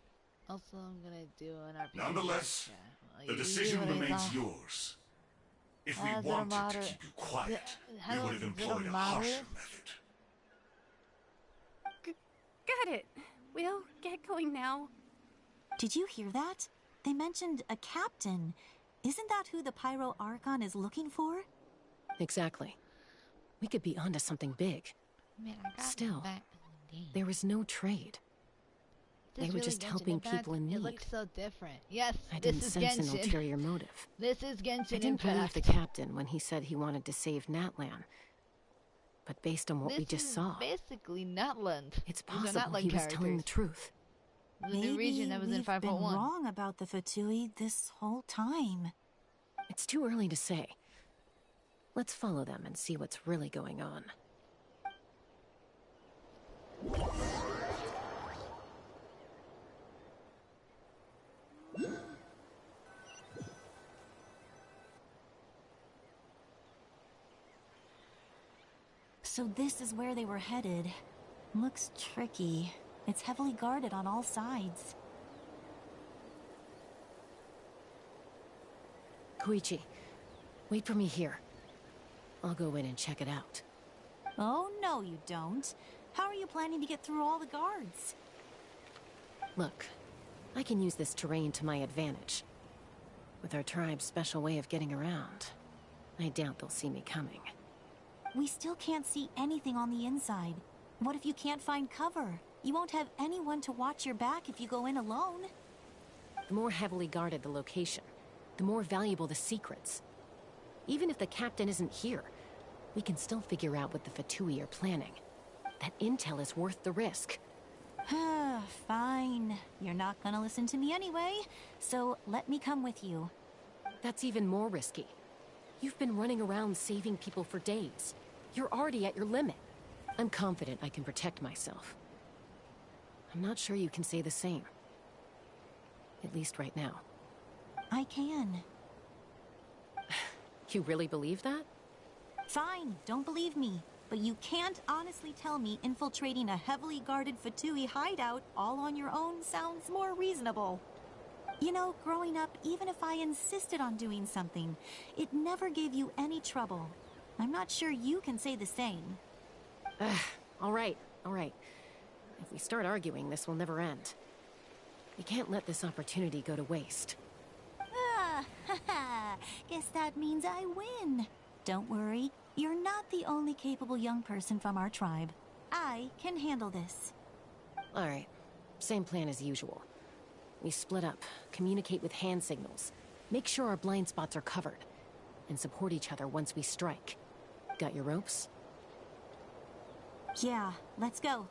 Also, I'm gonna do an RPG. Nonetheless, the decision remains yours. If we wanted to keep you quiet, we would have employed a harsher method. Got it. We'll get going now. Did you hear that? They mentioned a captain. Isn't that who the Pyro Archon is looking for? Exactly. We could be onto something big. Man, I got Still, that. there was no trade. This They were really just Genshin helping Impact? people in need. It looks so different. Yes, I this didn't is sense an Genshin. ulterior motive. This is Genshin I didn't believe Impact. the captain when he said he wanted to save Natlan. But based on what This we just is saw, basically Natland. it's These are possible Natland he was telling the characters. truth. The new region that was in we've been 5.1. wrong about the Fatui this whole time. It's too early to say. Let's follow them and see what's really going on. So this is where they were headed. Looks tricky. It's heavily guarded on all sides. Koichi, wait for me here. I'll go in and check it out. Oh, no you don't. How are you planning to get through all the guards? Look, I can use this terrain to my advantage. With our tribe's special way of getting around, I doubt they'll see me coming. We still can't see anything on the inside. What if you can't find cover? You won't have anyone to watch your back if you go in alone. The more heavily guarded the location, the more valuable the secrets. Even if the captain isn't here, we can still figure out what the Fatui are planning. That intel is worth the risk. Fine. You're not gonna listen to me anyway, so let me come with you. That's even more risky. You've been running around saving people for days. You're already at your limit. I'm confident I can protect myself. I'm not sure you can say the same. At least right now. I can. You really believe that? Fine, don't believe me. But you can't honestly tell me infiltrating a heavily guarded Fatui hideout all on your own sounds more reasonable. You know, growing up, even if I insisted on doing something, it never gave you any trouble. I'm not sure you can say the same. All right. If we start arguing, this will never end. We can't let this opportunity go to waste. Guess that means I win. Don't worry, you're not the only capable young person from our tribe. I can handle this. All right, same plan as usual. We split up, communicate with hand signals, make sure our blind spots are covered, and support each other once we strike. Got your ropes? Yeah, let's go.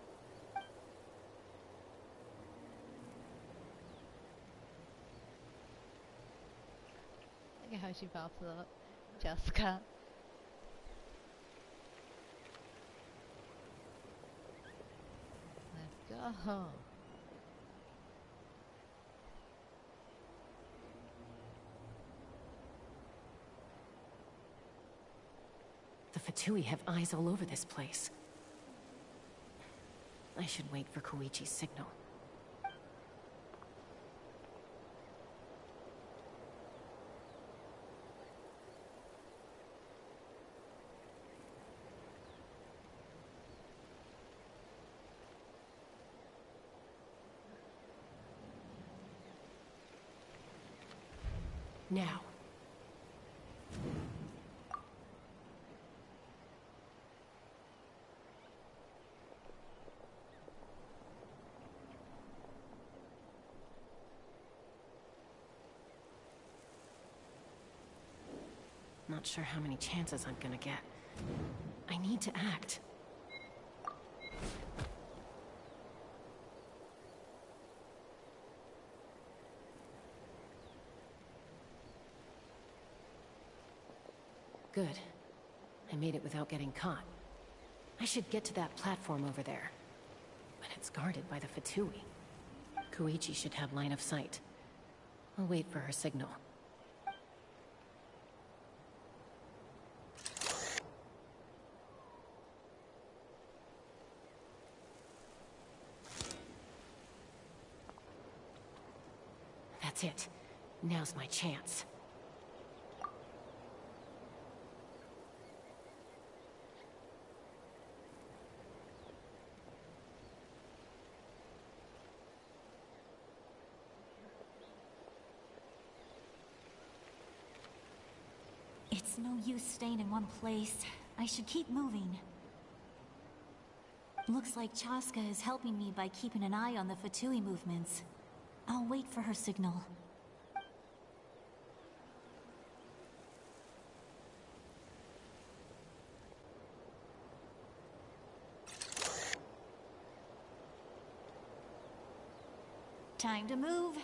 Look at how she pops up. Jessica. Let's go. The Fatui have eyes all over this place. I should wait for Koichi's signal. Now. Not sure how many chances I'm gonna get. I need to act. Good. I made it without getting caught. I should get to that platform over there. But it's guarded by the Fatui. Koichi should have line of sight. I'll wait for her signal. That's it. Now's my chance. It's no use staying in one place. I should keep moving. Looks like Chaska is helping me by keeping an eye on the Fatui movements. I'll wait for her signal. Time to move.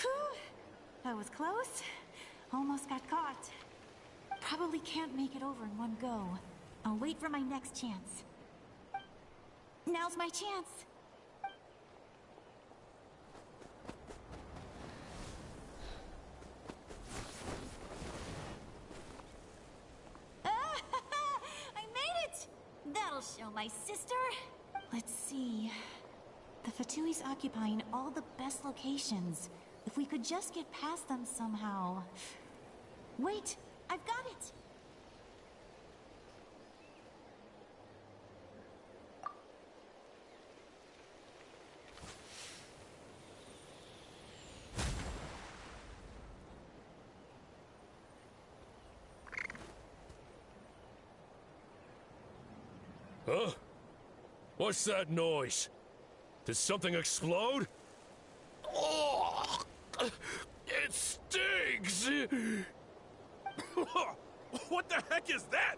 Whew. That was close. Almost got caught. Probably can't make it over in one go. I'll wait for my next chance. Now's my chance. I made it! That'll show my sister. Let's see. The Fatui's occupying all the best locations. If we could just get past them somehow. Wait, I've got it! Huh? What's that noise? Did something explode? Oh, it stings! What the heck is that?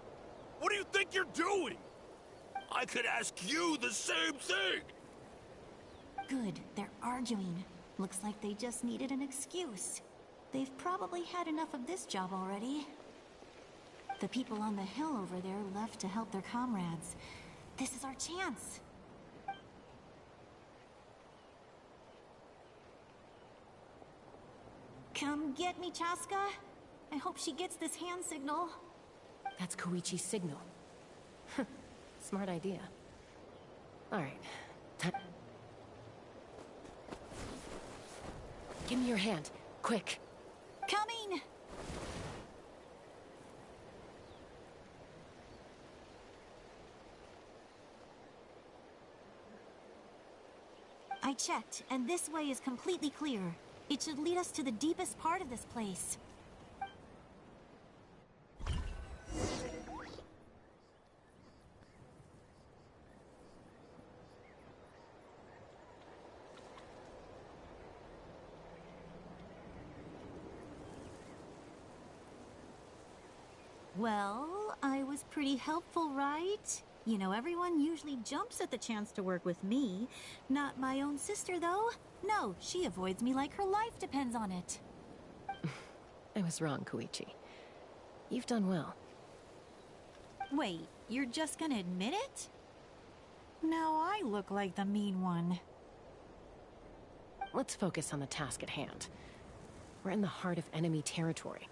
What do you think you're doing? I could ask you the same thing! Good, they're arguing. Looks like they just needed an excuse. They've probably had enough of this job already. The people on the hill over there left to help their comrades. This is our chance. Come get me, Chaska. I hope she gets this hand signal. That's Koichi's signal. Smart idea. Alright. Give me your hand. Quick. Coming! I checked, and this way is completely clear. It should lead us to the deepest part of this place. Well, I was pretty helpful, right? You know, everyone usually jumps at the chance to work with me. Not my own sister, though. No, she avoids me like her life depends on it. I was wrong, Koichi. You've done well. Wait, you're just gonna admit it? Now I look like the mean one. Let's focus on the task at hand. We're in the heart of enemy territory.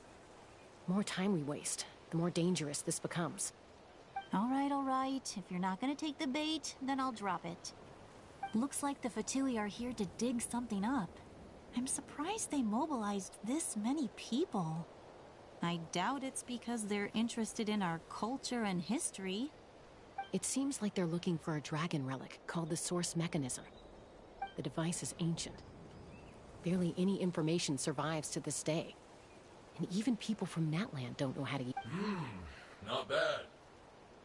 The more time we waste, the more dangerous this becomes. All right. If you're not gonna take the bait, then I'll drop it. Looks like the Fatui are here to dig something up. I'm surprised they mobilized this many people. I doubt it's because they're interested in our culture and history. It seems like they're looking for a dragon relic called the Source Mechanism. The device is ancient. Barely any information survives to this day. And even people from Natland don't know how to use it. Not bad.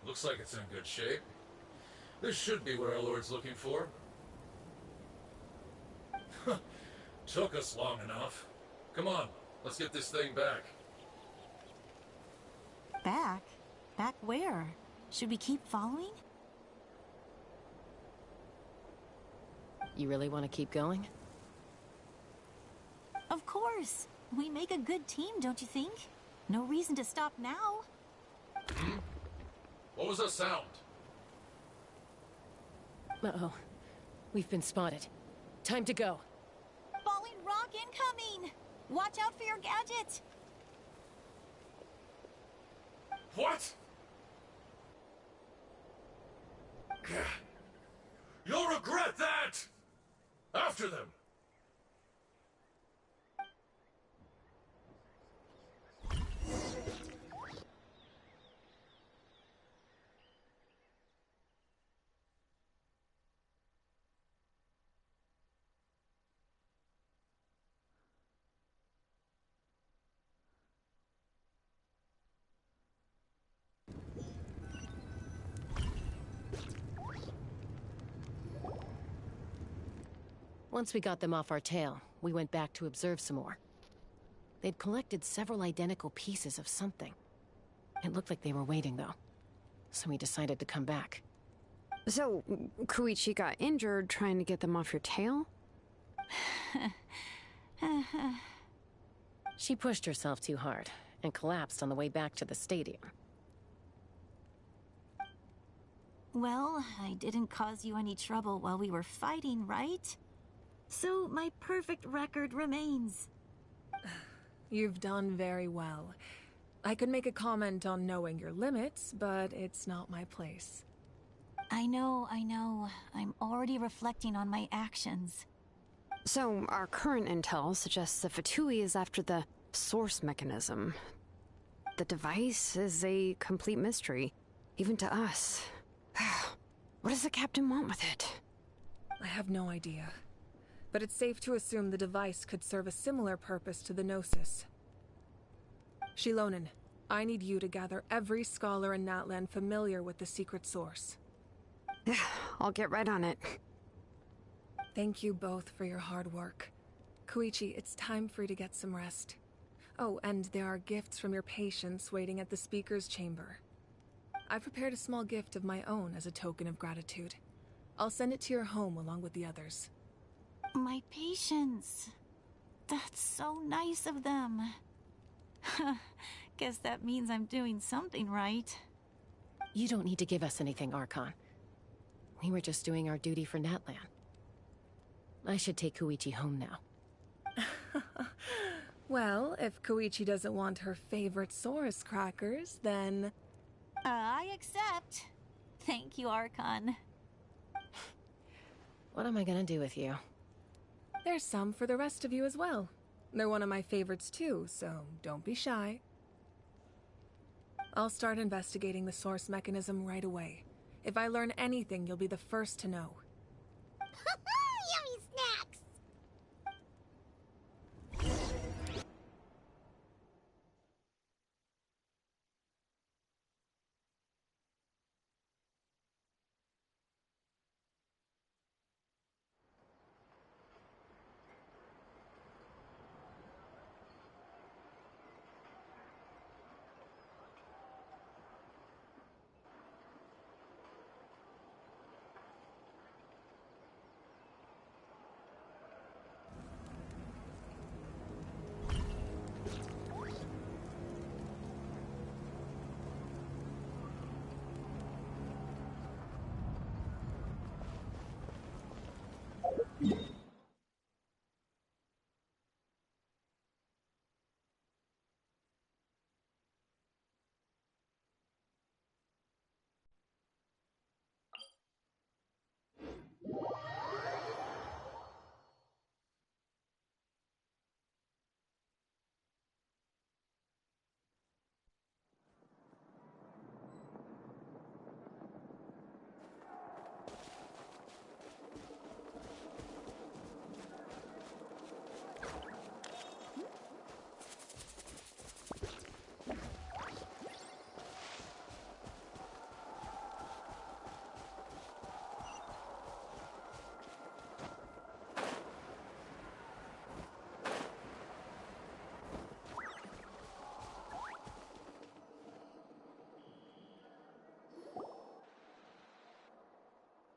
Looks like it's in good shape. This should be what our Lord's looking for. Took us long enough. Come on, let's get this thing back. Back? Back where? Should we keep following? You really want to keep going? Of course. We make a good team, don't you think? No reason to stop now. What was that sound? Uh-oh. We've been spotted. Time to go. Falling rock incoming! Watch out for your gadget! What? You'll regret that! After them! Once we got them off our tail, we went back to observe some more. They'd collected several identical pieces of something. It looked like they were waiting, though. So we decided to come back. So, Koichi got injured trying to get them off your tail? She pushed herself too hard and collapsed on the way back to the stadium. Well, I didn't cause you any trouble while we were fighting, right? So my perfect record remains. You've done very well. I could make a comment on knowing your limits, but it's not my place. I know. I'm already reflecting on my actions. So, our current intel suggests the Fatui is after the source mechanism. The device is a complete mystery, even to us. What does the captain want with it? I have no idea. But it's safe to assume the device could serve a similar purpose to the Gnosis. Shilonen, I need you to gather every scholar in Natlan familiar with the secret source. Yeah, I'll get right on it. Thank you both for your hard work. Koichi, it's time for you to get some rest. Oh, and there are gifts from your patients waiting at the speaker's chamber. I prepared a small gift of my own as a token of gratitude. I'll send it to your home along with the others. My patience. That's so nice of them. Guess that means I'm doing something right. You don't need to give us anything, Archon. We were just doing our duty for Natlan. I should take Koichi home now. Well, if Koichi doesn't want her favorite Saurus crackers, then... I accept. Thank you, Archon. What am I gonna do with you? There's some for the rest of you as well. They're one of my favorites too, so don't be shy. I'll start investigating the source mechanism right away. If I learn anything, you'll be the first to know. Yummy snacks!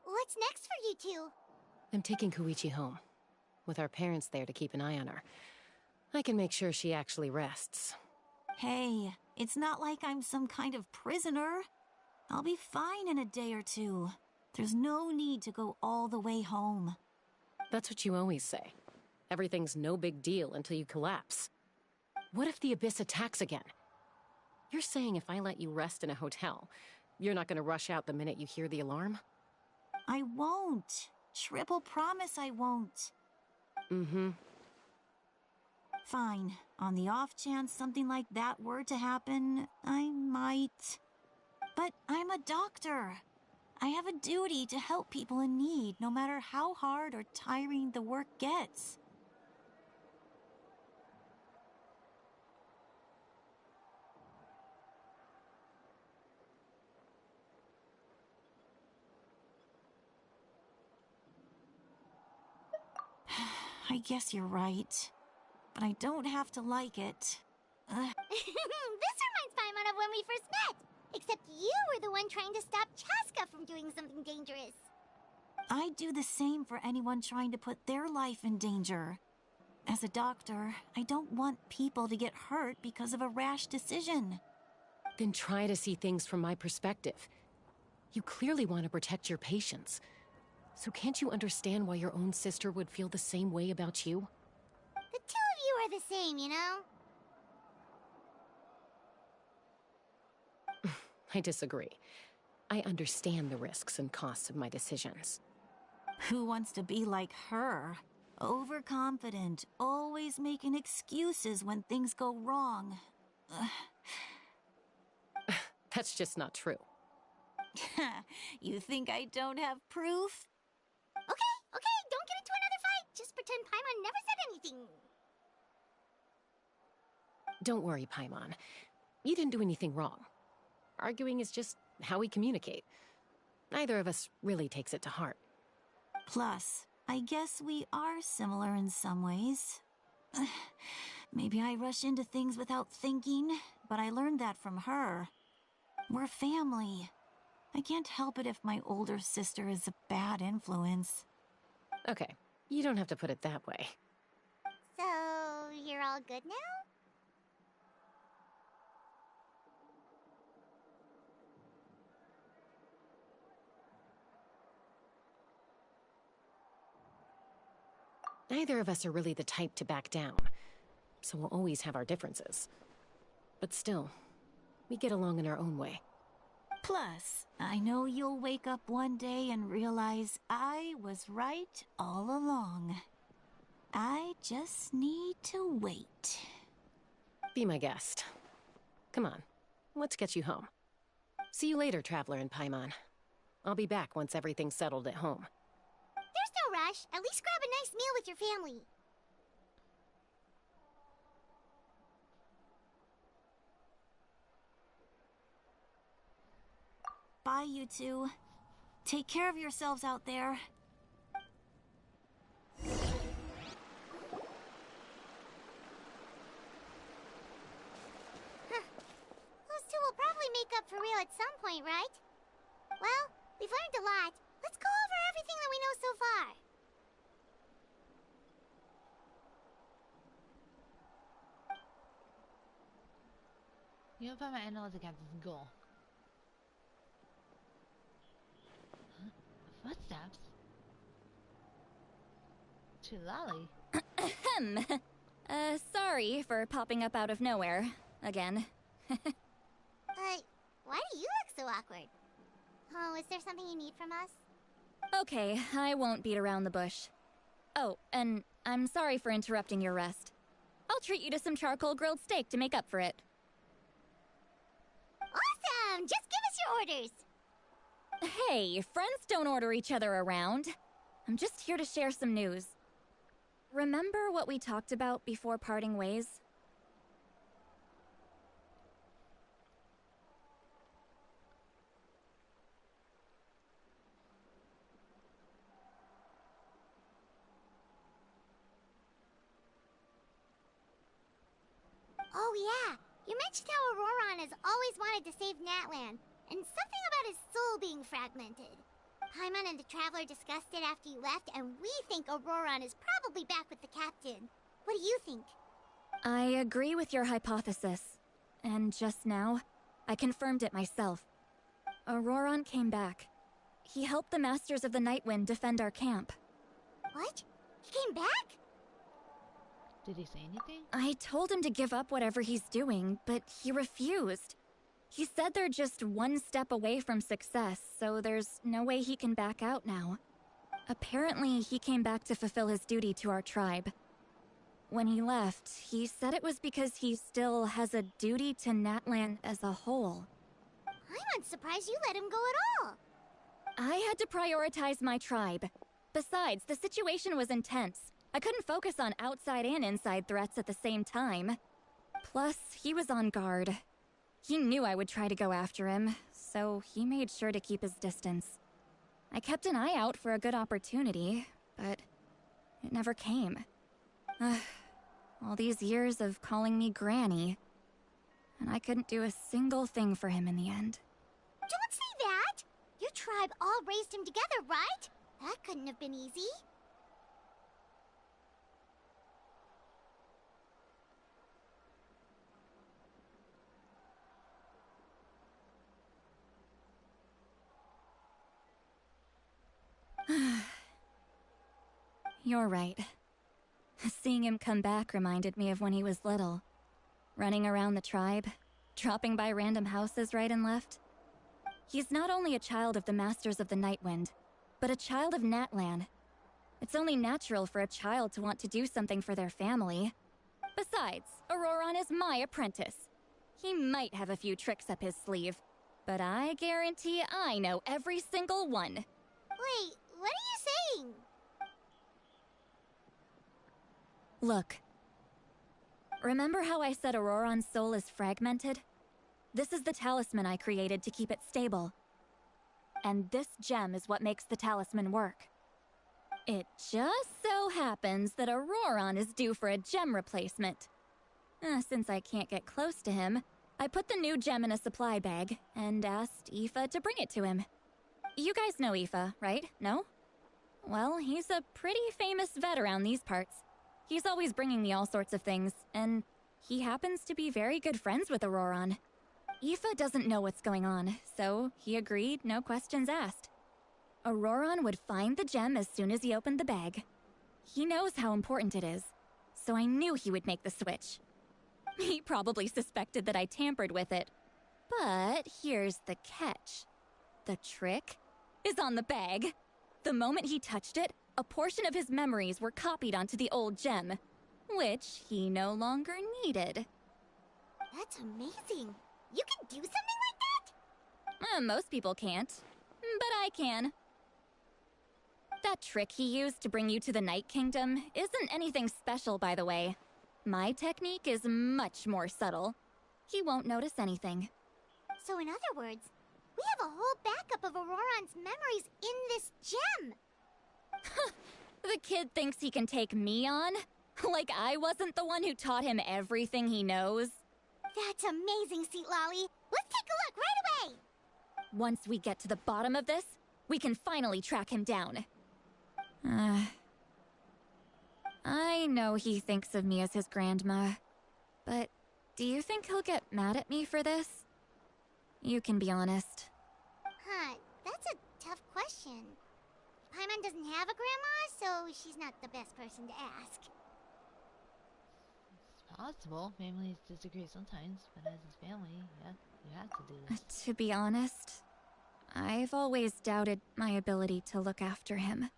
What's next for you two? I'm taking Koichi home, with our parents there to keep an eye on her. I can make sure she actually rests. Hey, it's not like I'm some kind of prisoner. I'll be fine in a day or two. There's no need to go all the way home. That's what you always say. Everything's no big deal until you collapse. What if the Abyss attacks again? You're saying if I let you rest in a hotel, you're not gonna rush out the minute you hear the alarm? I won't. Triple promise I won't. Mm-hmm. Fine. On the off chance something like that were to happen, I might. But I'm a doctor. I have a duty to help people in need, no matter how hard or tiring the work gets. I guess you're right. But I don't have to like it. This reminds Paimon of when we first met. Except you were the one trying to stop Chaska from doing something dangerous. I'd do the same for anyone trying to put their life in danger. As a doctor, I don't want people to get hurt because of a rash decision. Then try to see things from my perspective. You clearly want to protect your patients. So can't you understand why your own sister would feel the same way about you? The two of you are the same, you know? I disagree. I understand the risks and costs of my decisions. Who wants to be like her? Overconfident, always making excuses when things go wrong. That's just not true. You think I don't have proof? Okay, don't get into another fight. Just pretend Paimon never said anything. Don't worry, Paimon. You didn't do anything wrong. Arguing is just how we communicate. Neither of us really takes it to heart. Plus, I guess we are similar in some ways. Maybe I rush into things without thinking, but I learned that from her. We're family. I can't help it if my older sister is a bad influence. Okay, you don't have to put it that way. So, you're all good now? Neither of us are really the type to back down, so we'll always have our differences. But still, we get along in our own way. Plus, I know you'll wake up one day and realize I was right all along. I just need to wait. Be my guest. Come on, let's get you home. See you later, Traveler and Paimon. I'll be back once everything's settled at home. There's no rush. At least grab a nice meal with your family. Bye, you two. Take care of yourselves out there. Those two will probably make up for real at some point, right? Well, we've learned a lot. Let's go over everything that we know so far. Jag får med en av kan inte gå. Footsteps? To Lolly. Sorry for popping up out of nowhere. Again. Why do you look so awkward? Oh, is there something you need from us? Okay, I won't beat around the bush. Oh, and I'm sorry for interrupting your rest. I'll treat you to some charcoal grilled steak to make up for it. Awesome! Just give us your orders! Hey, friends don't order each other around. I'm just here to share some news. Remember what we talked about before parting ways? Oh yeah, you mentioned how Auroron has always wanted to save Natlan, and something about his soul being fragmented. Paimon and the Traveler discussed it after you left, and we think Auroron is probably back with the Captain. What do you think? I agree with your hypothesis. And just now, I confirmed it myself. Auroron came back. He helped the Masters of the Nightwind defend our camp. What? He came back? Did he say anything? I told him to give up whatever he's doing, but he refused. He said they're just one step away from success, so there's no way he can back out now. Apparently, he came back to fulfill his duty to our tribe. When he left, he said it was because he still has a duty to Natlan as a whole. I'm unsurprised you let him go at all. I had to prioritize my tribe. Besides, the situation was intense. I couldn't focus on outside and inside threats at the same time. Plus, he was on guard. He knew I would try to go after him, so he made sure to keep his distance. I kept an eye out for a good opportunity, but it never came. All these years of calling me Granny, and I couldn't do a single thing for him in the end. Don't say that! Your tribe all raised him together, right? That couldn't have been easy. You're right. Seeing him come back reminded me of when he was little. Running around the tribe, dropping by random houses right and left. He's not only a child of the Masters of the Nightwind, but a child of Natlan. It's only natural for a child to want to do something for their family. Besides, Auroron is my apprentice. He might have a few tricks up his sleeve, but I guarantee I know every single one. Wait, what are you saying? Look. Remember how I said Auroron's soul is fragmented? This is the talisman I created to keep it stable. And this gem is what makes the talisman work. It just so happens that Auroron is due for a gem replacement. Since I can't get close to him, I put the new gem in a supply bag and asked Aoife to bring it to him. You guys know Aoife, right? No? Well, he's a pretty famous vet around these parts. He's always bringing me all sorts of things, and he happens to be very good friends with Auroron. Aoife doesn't know what's going on, so he agreed, no questions asked. Auroron would find the gem as soon as he opened the bag. He knows how important it is, so I knew he would make the switch. He probably suspected that I tampered with it. But here's the catch. The trick is on the bag. The moment he touched it, a portion of his memories were copied onto the old gem, which he no longer needed. That's amazing. You can do something like that? Most people can't, but I can. That trick he used to bring you to the Night Kingdom isn't anything special, by the way. My technique is much more subtle. He won't notice anything. So in other words, we have a whole backup of Auroron's memories in this gem. The kid thinks he can take me on? Like I wasn't the one who taught him everything he knows? That's amazing, Seat Lolly. Let's take a look right away. Once we get to the bottom of this, we can finally track him down. I know he thinks of me as his grandma, but do you think he'll get mad at me for this? You can be honest. Huh, that's a tough question. Paimon doesn't have a grandma, so she's not the best person to ask. It's possible. Families disagree sometimes, but as his family, yeah, you have to do this. To be honest, I've always doubted my ability to look after him.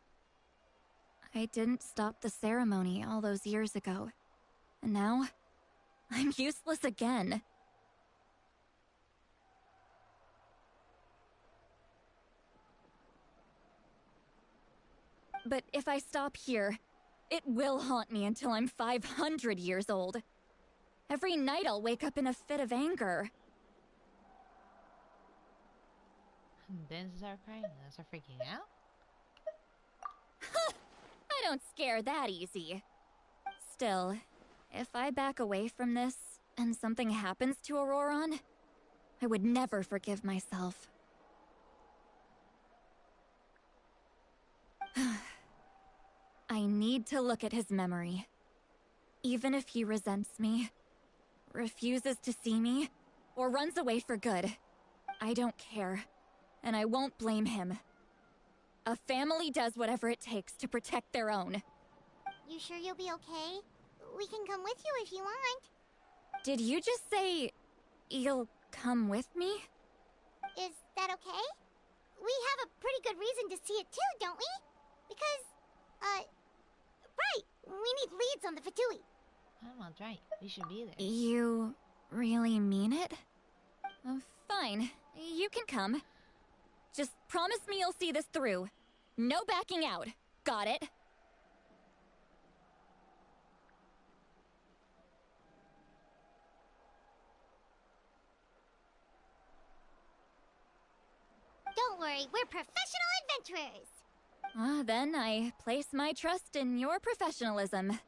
I didn't stop the ceremony all those years ago, and now I'm useless again. But if I stop here, it will haunt me until I'm 500 years old. Every night I'll wake up in a fit of anger. Then start crying, then start freaking out? I don't scare that easy. Still, if I back away from this and something happens to Auroron, I would never forgive myself. I need to look at his memory. Even if he resents me, refuses to see me, or runs away for good, I don't care, and I won't blame him. A family does whatever it takes to protect their own. You sure you'll be okay? We can come with you if you want. Did you just say you'll come with me? Is that okay? We have a pretty good reason to see it too, don't we? Because, right, we need leads on the Fatui. Paimon's right. We should be there. You really mean it? Fine. You can come. Just promise me you'll see this through. No backing out. Got it? Don't worry, we're professional adventurers. Then I place my trust in your professionalism.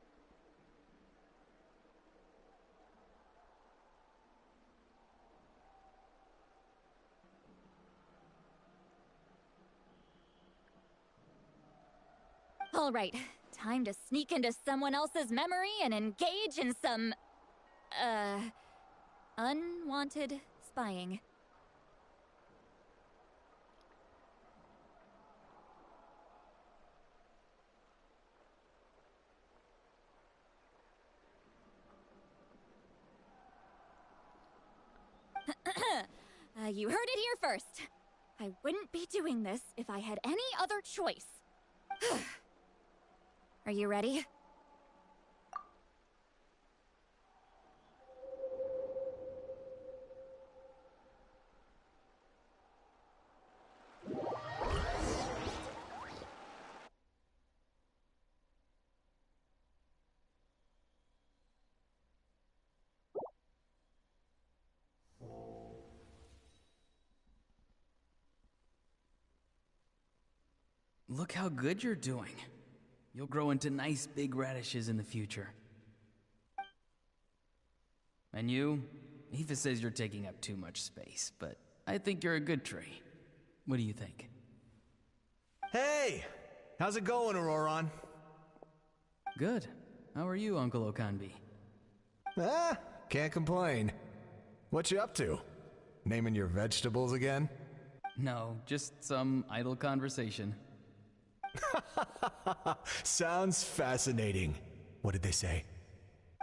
All right, time to sneak into someone else's memory and engage in some, unwanted spying. You heard it here first. I wouldn't be doing this if I had any other choice. Are you ready? Look how good you're doing. You'll grow into nice big radishes in the future. And you? Aoife says you're taking up too much space, but I think you're a good tree. What do you think? Hey! How's it going, Auroron? Good. How are you, Uncle Okanbi? Can't complain. What you up to? Naming your vegetables again? No, just some idle conversation. Sounds fascinating. What did they say?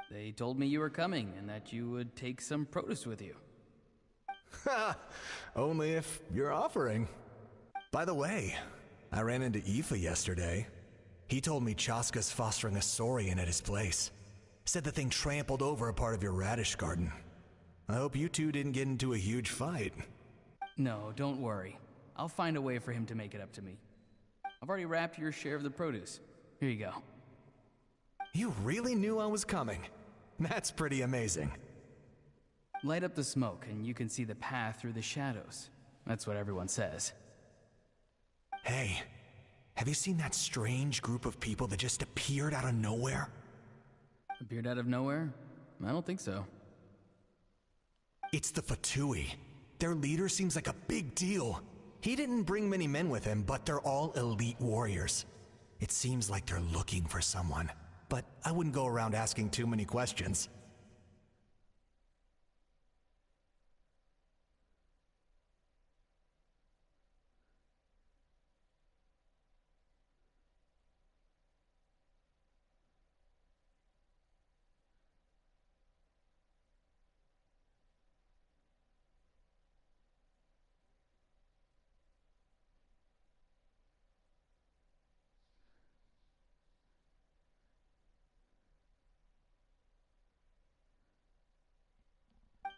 They told me you were coming and that you would take some produce with you. Ha! Only if you're offering. By the way, I ran into Aoife yesterday. He told me Chaska's fostering a saurian at his place. Said the thing trampled over a part of your radish garden. I hope you two didn't get into a huge fight. No, don't worry. I'll find a way for him to make it up to me. I've already wrapped your share of the produce. Here you go. You really knew I was coming. That's pretty amazing. Light up the smoke and you can see the path through the shadows. That's what everyone says. Hey, have you seen that strange group of people that just appeared out of nowhere? Appeared out of nowhere? I don't think so. It's the Fatui. Their leader seems like a big deal. He didn't bring many men with him, but they're all elite warriors. It seems like they're looking for someone, but I wouldn't go around asking too many questions.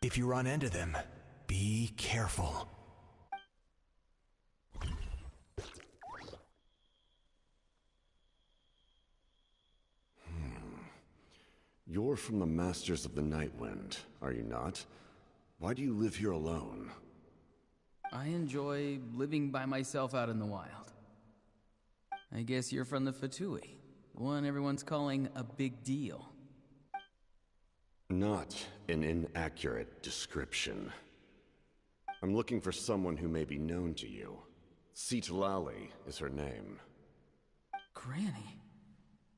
If you run into them, be careful. You're from the Masters of the Nightwind, are you not? Why do you live here alone? I enjoy living by myself out in the wild. I guess you're from the Fatui, the one everyone's calling a big deal. Not an inaccurate description. I'm looking for someone who may be known to you. Citlali is her name. Granny?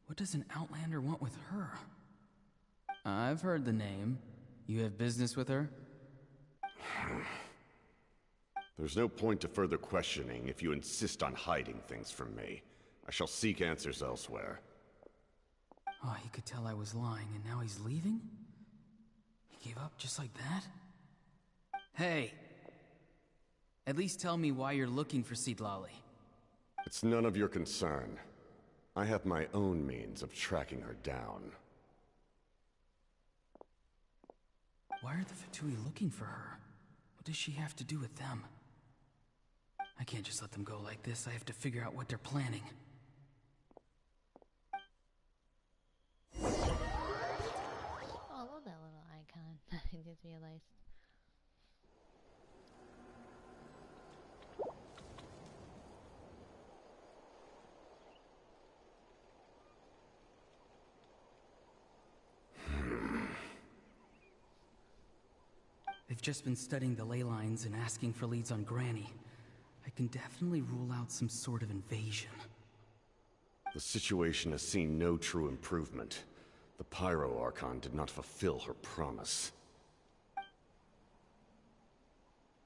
What does an Outlander want with her? I've heard the name. You have business with her? There's no point to further questioning if you insist on hiding things from me. I shall seek answers elsewhere. Oh, he could tell I was lying, and now he's leaving? He gave up just like that? Hey! At least tell me why you're looking for Citlali. It's none of your concern. I have my own means of tracking her down. Why are the Fatui looking for her? What does she have to do with them? I can't just let them go like this. I have to figure out what they're planning. Oh, I love that little icon. I just realized. They've just been studying the ley lines and asking for leads on Granny. I can definitely rule out some sort of invasion. The situation has seen no true improvement. The Pyro Archon did not fulfill her promise.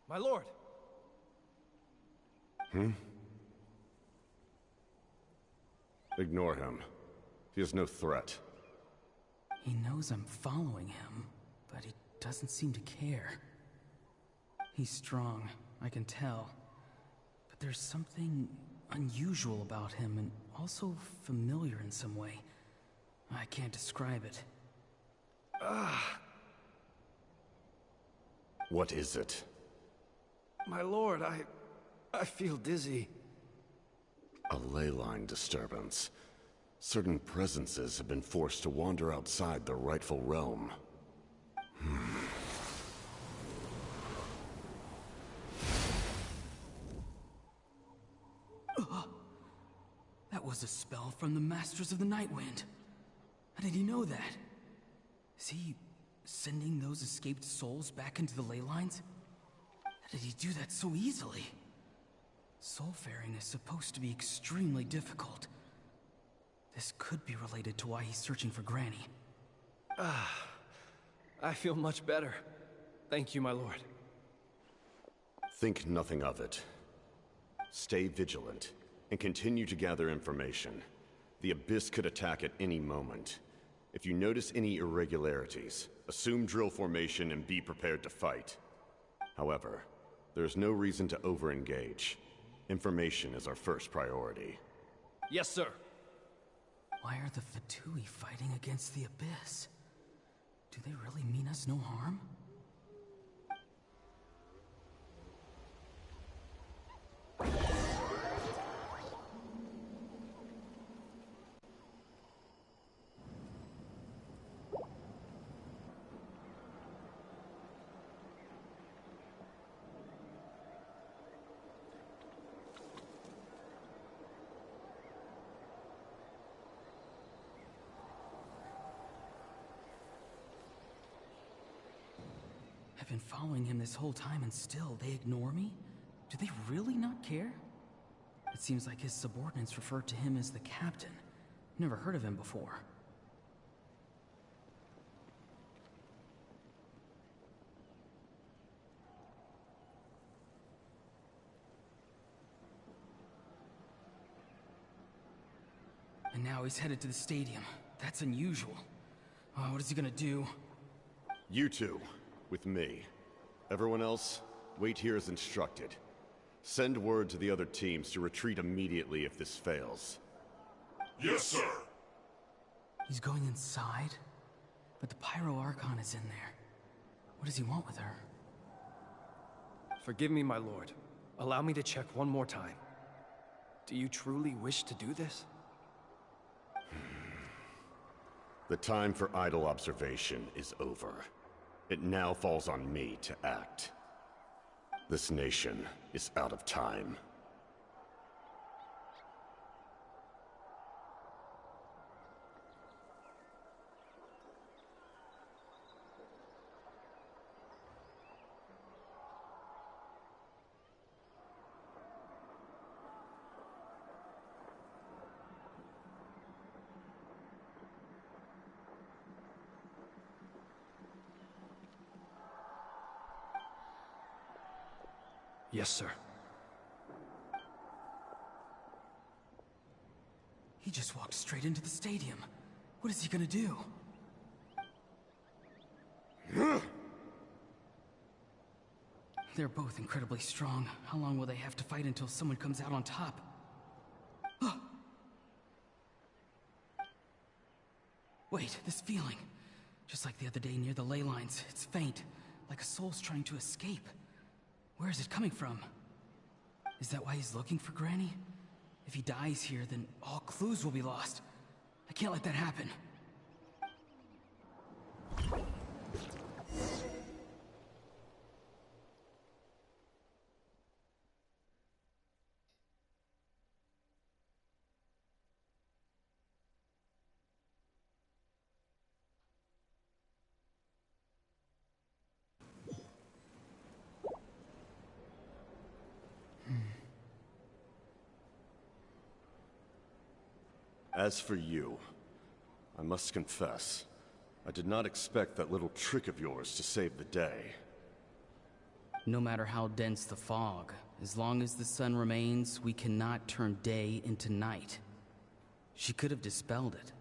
My lord! Ignore him. He is no threat. He knows I'm following him, but he doesn't seem to care. He's strong, I can tell. But there's something unusual about him and also familiar in some way. I can't describe it. What is it? My lord, I feel dizzy. A ley line disturbance. Certain presences have been forced to wander outside their rightful realm. That was a spell from the Masters of the Nightwind. How did he know that? Is he sending those escaped souls back into the ley lines? How did he do that so easily? Soulfaring is supposed to be extremely difficult. This could be related to why he's searching for Granny. I feel much better. Thank you, my lord. Think nothing of it. Stay vigilant, and continue to gather information. The Abyss could attack at any moment. If you notice any irregularities, assume drill formation and be prepared to fight. However, there's no reason to over-engage. Information is our first priority. Yes, sir. Why are the Fatui fighting against the Abyss? Do they really mean us no harm? I've been following him this whole time and still they ignore me? Do they really not care? It seems like his subordinates refer to him as the captain. Never heard of him before. And now he's headed to the stadium. That's unusual. Oh, what is he gonna do? You two, with me. Everyone else, wait here as instructed. Send word to the other teams to retreat immediately if this fails. Yes, sir! He's going inside? But the Pyro Archon is in there. What does he want with her? Forgive me, my lord. Allow me to check one more time. Do you truly wish to do this? The time for idle observation is over. It now falls on me to act. This nation is out of time. Yes, sir. He just walked straight into the stadium. What is he gonna do? They're both incredibly strong. How long will they have to fight until someone comes out on top? Wait, this feeling. Just like the other day near the ley lines. It's faint, like a soul's trying to escape. Where is it coming from? Is that why he's looking for Granny? If he dies here, then all clues will be lost. I can't let that happen. As for you, I must confess, I did not expect that little trick of yours to save the day. No matter how dense the fog, as long as the sun remains, we cannot turn day into night. She could have dispelled it.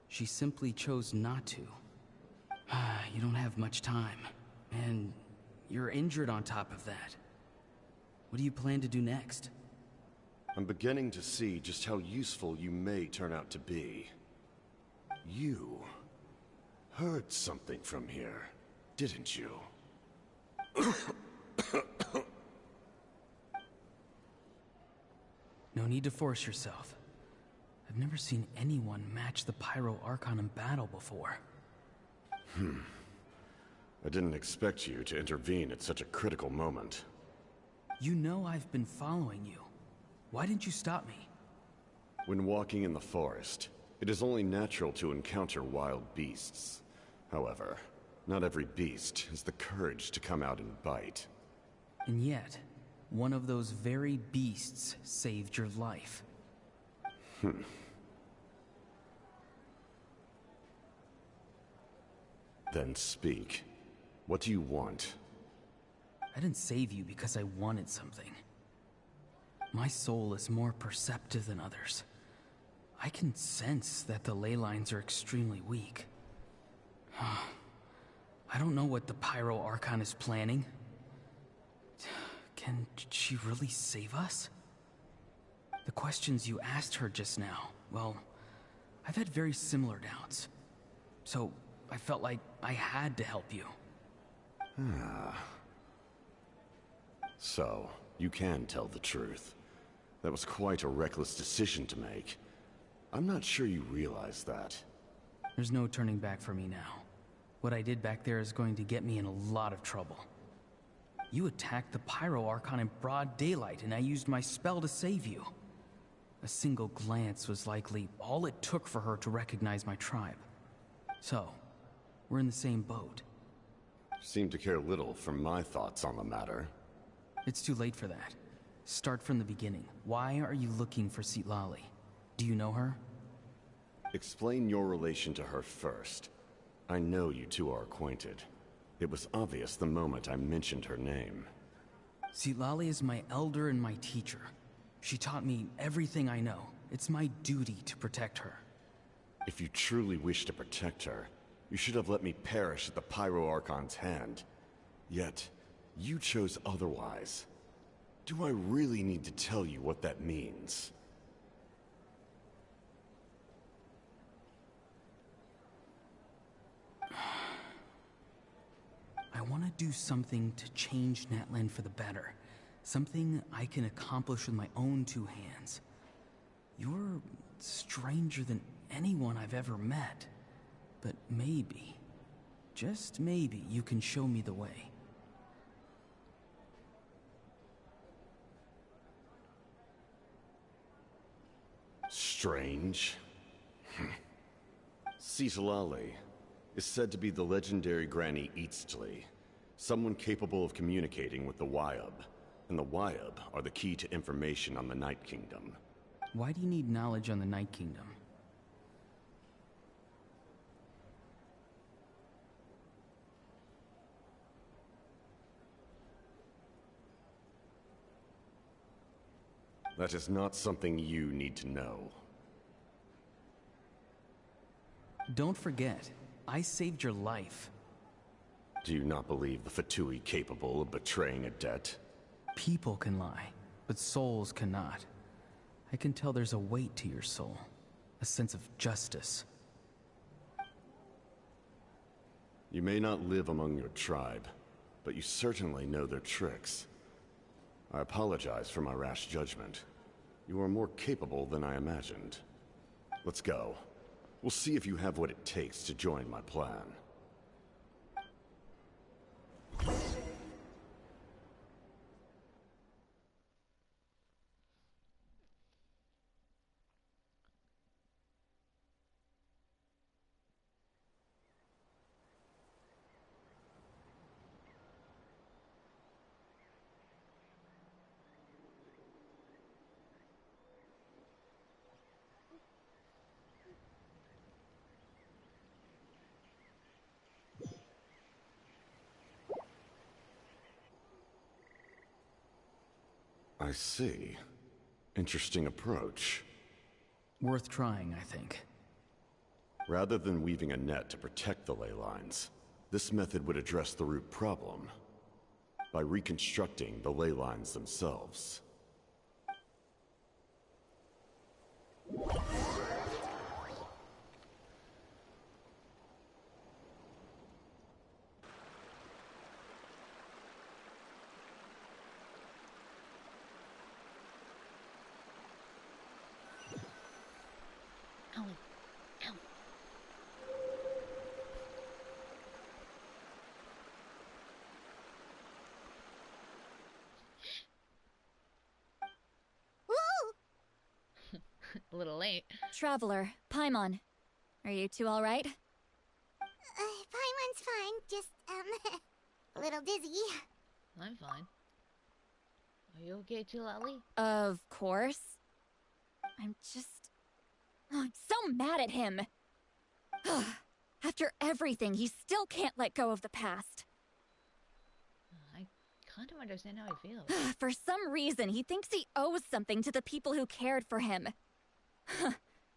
She simply chose not to. You don't have much time, and you're injured on top of that. What do you plan to do next? I'm beginning to see just how useful you may turn out to be. You heard something from here, didn't you? No need to force yourself. I've never seen anyone match the Pyro Archon in battle before. I didn't expect you to intervene at such a critical moment. You know I've been following you. Why didn't you stop me? When walking in the forest, it is only natural to encounter wild beasts. However, not every beast has the courage to come out and bite. And yet, one of those very beasts saved your life. Then speak. What do you want? I didn't save you because I wanted something. My soul is more perceptive than others. I can sense that the ley lines are extremely weak. I don't know what the Pyro Archon is planning. Can she really save us? The questions you asked her just now, well, I've had very similar doubts. So I felt like I had to help you. So, you can tell the truth. That was quite a reckless decision to make. I'm not sure you realize that. There's no turning back for me now. What I did back there is going to get me in a lot of trouble. You attacked the Pyro Archon in broad daylight, and I used my spell to save you. A single glance was likely all it took for her to recognize my tribe. So, we're in the same boat. Seem to care little for my thoughts on the matter. It's too late for that. Start from the beginning. Why are you looking for Citlali? Do you know her? Explain your relation to her first. I know you two are acquainted. It was obvious the moment I mentioned her name. Citlali is my elder and my teacher. She taught me everything I know. It's my duty to protect her. If you truly wish to protect her, you should have let me perish at the Pyro Archon's hand. Yet, you chose otherwise. Do I really need to tell you what that means? I want to do something to change Natlan for the better. Something I can accomplish with my own two hands. You're stranger than anyone I've ever met. But maybe, just maybe, you can show me the way. Strange. Citlali is said to be the legendary Granny Eastly, someone capable of communicating with the Wyab, and the Wyab are the key to information on the Night Kingdom. Why do you need knowledge on the Night Kingdom? That is not something you need to know. Don't forget, I saved your life. Do you not believe the Fatui capable of betraying a debt? People can lie, but souls cannot. I can tell there's a weight to your soul, a sense of justice. You may not live among your tribe, but you certainly know their tricks. I apologize for my rash judgment. You are more capable than I imagined. Let's go. We'll see if you have what it takes to join my plan. I see. Interesting approach. Worth trying, I think. Rather than weaving a net to protect the ley lines, this method would address the root problem by reconstructing the ley lines themselves. Owie. Ow. Woo! A little late. Traveler, Paimon, are you two all right? Paimon's fine, just, a little dizzy. I'm fine. Are you okay too, Lally? Of course. I'm so mad at him. After everything, he still can't let go of the past. I kind of understand how he feels. For some reason, he thinks he owes something to the people who cared for him.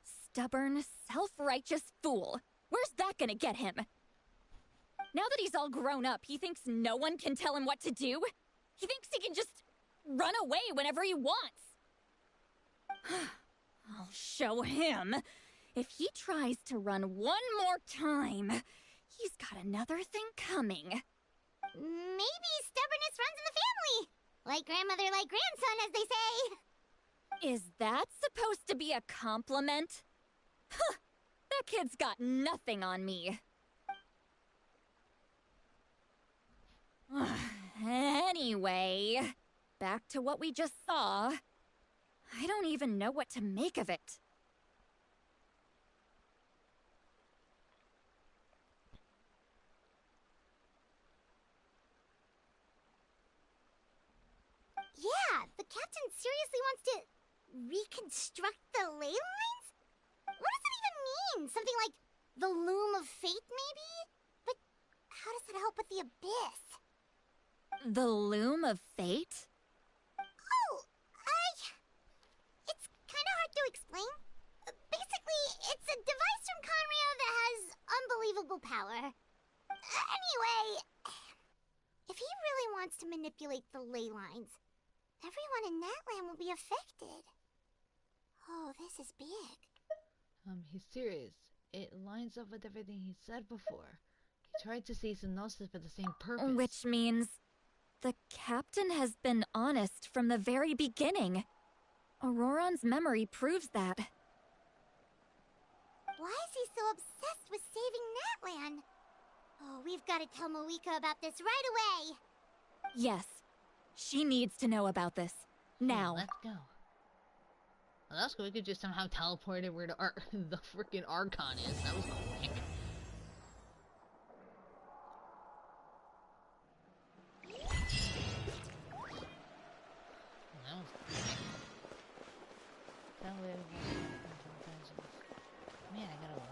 Stubborn, self-righteous fool. Where's that gonna get him? Now that he's all grown up, he thinks no one can tell him what to do? He thinks he can just run away whenever he wants. I'll show him. If he tries to run one more time, he's got another thing coming. Maybe stubbornness runs in the family. Like grandmother, like grandson, as they say. Is that supposed to be a compliment? Huh, that kid's got nothing on me. Anyway, back to what we just saw. I don't even know what to make of it. Yeah, the captain seriously wants to reconstruct the ley lines? What does it even mean? Something like the loom of fate, maybe? But how does that help with the abyss? The loom of fate? It's kind of hard to explain. Basically, it's a device from Conrio that has unbelievable power. Anyway, if he really wants to manipulate the ley lines, everyone in Natlan will be affected. Oh, this is big. He's serious. It lines up with everything he said before. He tried to seize Gnosis for the same purpose. Which means the captain has been honest from the very beginning. Auroron's memory proves that. Why is he so obsessed with saving Natlan? Oh, we've got to tell Moeka about this right away. Yes, she needs to know about this. Now. Let's go. Well, that's cool. We could just somehow teleport it where the freaking Archon is. That was quick. Man, I gotta go.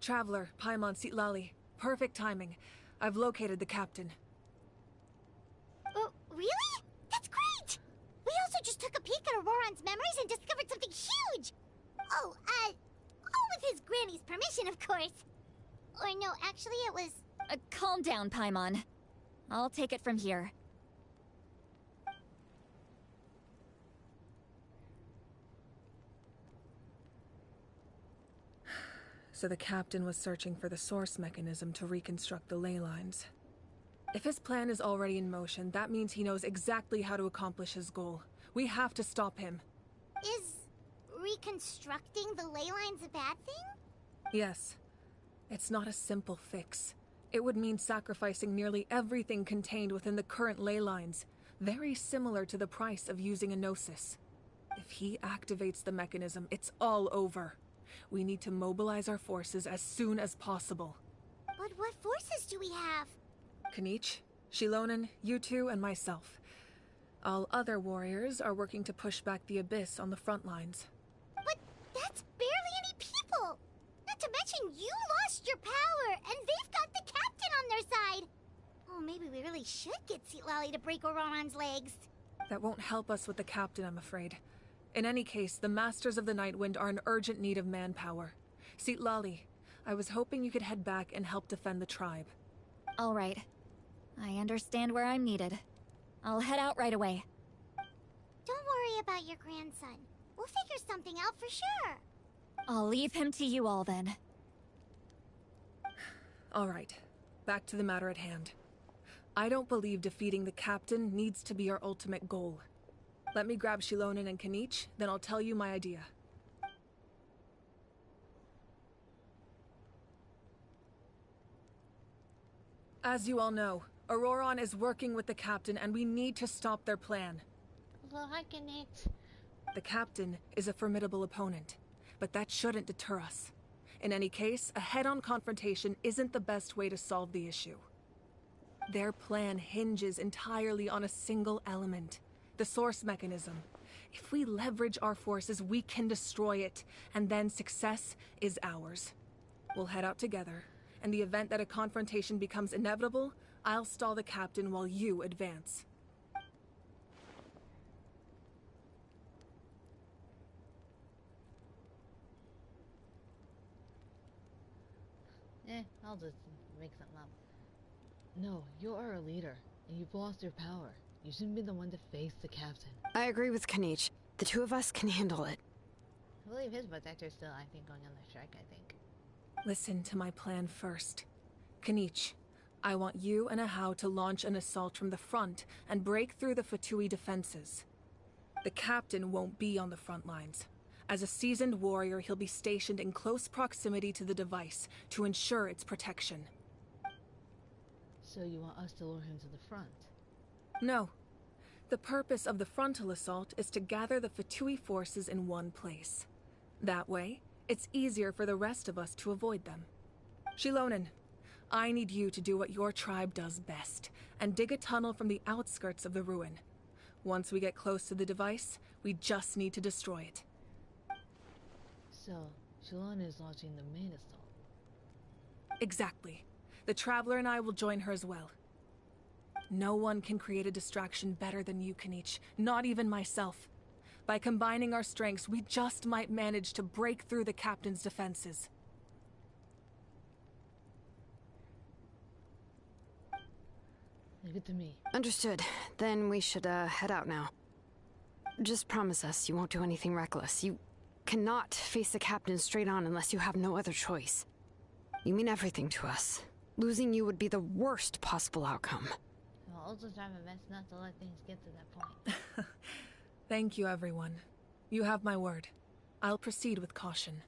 Traveler, Paimon Sitlali. Perfect timing. I've located the captain. Oh, really? That's great! We also just took a peek at Auroron's memories and discovered something huge! Oh, all with his granny's permission, of course. Or no, actually it was... Calm down, Paimon. I'll take it from here. So the captain was searching for the source mechanism to reconstruct the ley lines. If his plan is already in motion, that means he knows exactly how to accomplish his goal. We have to stop him. Is reconstructing the ley lines a bad thing? Yes. It's not a simple fix. It would mean sacrificing nearly everything contained within the current ley lines, very similar to the price of using a Gnosis. If he activates the mechanism, it's all over. We need to mobilize our forces as soon as possible. But what forces do we have? Kanich, Shilonen, you two, and myself. All other warriors are working to push back the Abyss on the front lines. But that's barely any people! Not to mention you lost your power, and they've got the captain on their side! Oh, maybe we really should get Lally to break Auroran's legs. That won't help us with the captain, I'm afraid. In any case, the Masters of the Nightwind are in urgent need of manpower. Lally, I was hoping you could head back and help defend the tribe. All right. I understand where I'm needed. I'll head out right away. Don't worry about your grandson. We'll figure something out for sure. I'll leave him to you all then. All right. Back to the matter at hand. I don't believe defeating the captain needs to be our ultimate goal. Let me grab Shilonen and Kanich, then I'll tell you my idea. As you all know, Auroran is working with the captain and we need to stop their plan. Look in it. The captain is a formidable opponent, but that shouldn't deter us. In any case, a head-on confrontation isn't the best way to solve the issue. Their plan hinges entirely on a single element, the source mechanism. If we leverage our forces, we can destroy it, and then success is ours. We'll head out together. In the event that a confrontation becomes inevitable, I'll stall the captain while you advance. I'll just make something up. No, you are a leader, and you've lost your power. You shouldn't be the one to face the captain. I agree with Kanich. The two of us can handle it. I believe his protector's still, I think, going on the strike, I think. Listen to my plan first. Kanich, I want you and Ahau to launch an assault from the front and break through the Fatui defenses. The captain won't be on the front lines. As a seasoned warrior, he'll be stationed in close proximity to the device to ensure its protection. So you want us to lure him to the front? No. The purpose of the frontal assault is to gather the Fatui forces in one place. That way, it's easier for the rest of us to avoid them. Shilonen, I need you to do what your tribe does best, and dig a tunnel from the outskirts of the ruin. Once we get close to the device, we just need to destroy it. So, Shilonen is launching the main assault. Exactly. The Traveler and I will join her as well. No one can create a distraction better than you, Kanich, not even myself. By combining our strengths, we just might manage to break through the captain's defenses. Leave it to me. Understood. Then we should, head out now. Just promise us you won't do anything reckless. You cannot face the captain straight on unless you have no other choice. You mean everything to us. Losing you would be the worst possible outcome. I'll also try my best not to let things get to that point. Thank you, everyone. You have my word. I'll proceed with caution.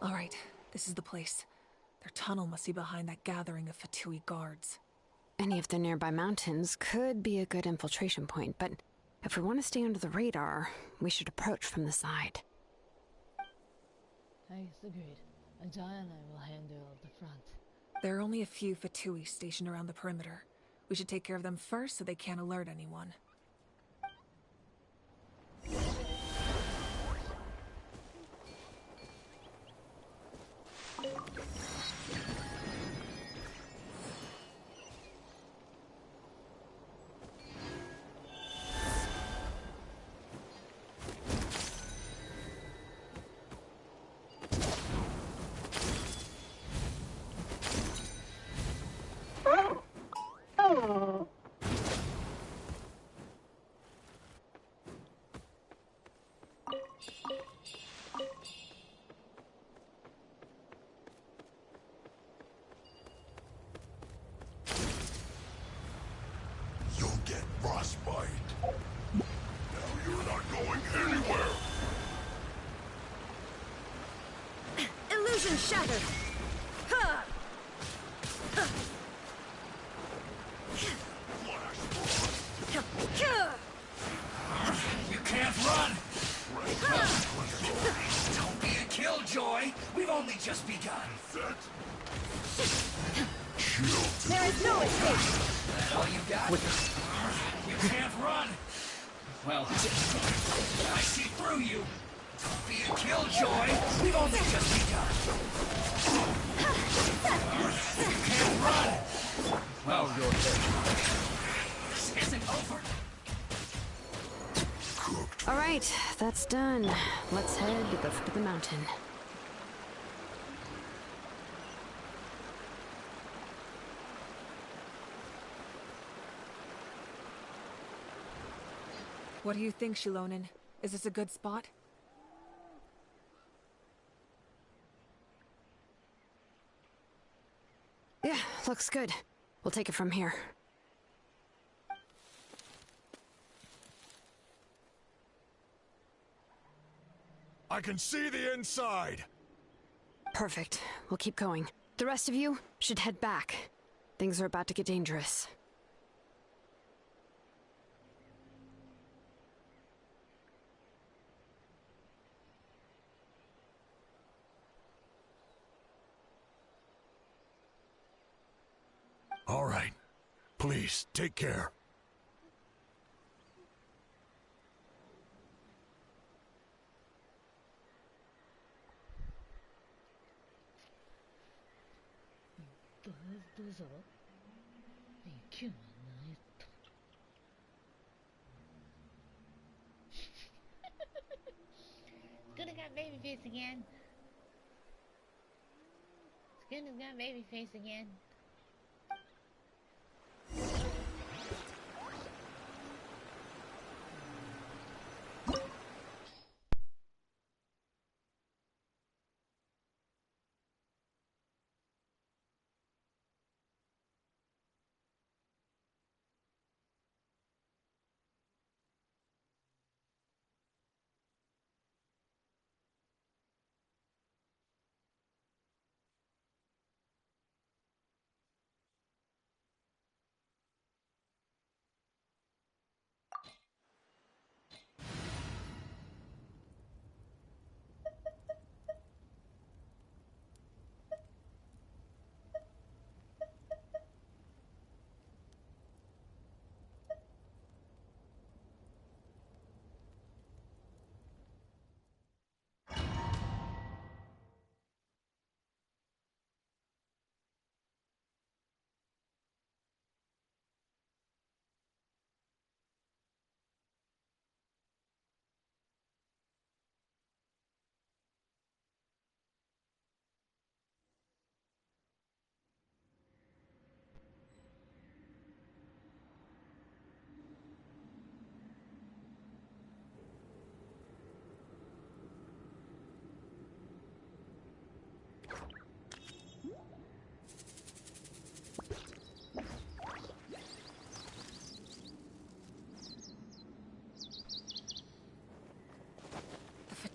Alright, this is the place. Their tunnel must be behind that gathering of Fatui guards. Any of the nearby mountains could be a good infiltration point, but if we want to stay under the radar, we should approach from the side. I agreed. Ajay and I will handle the front. There are only a few Fatui stationed around the perimeter. We should take care of them first so they can't alert anyone. You'll get frostbite. Now you're not going anywhere. Illusion shattered! Ha! You can't run! Don't be a killjoy! We've only just begun. There is no escape! That all you got? You can't run! Well, I see through you. Don't be a killjoy! We've only just begun. You can't run! Well, this isn't over. All right, that's done. Let's head to the foot of the mountain. What do you think, Shilonin? Is this a good spot? Yeah, looks good. We'll take it from here. I can see the inside! Perfect. We'll keep going. The rest of you should head back. Things are about to get dangerous. All right. Please, take care. Scooter got baby face again. Scooter's got baby face again.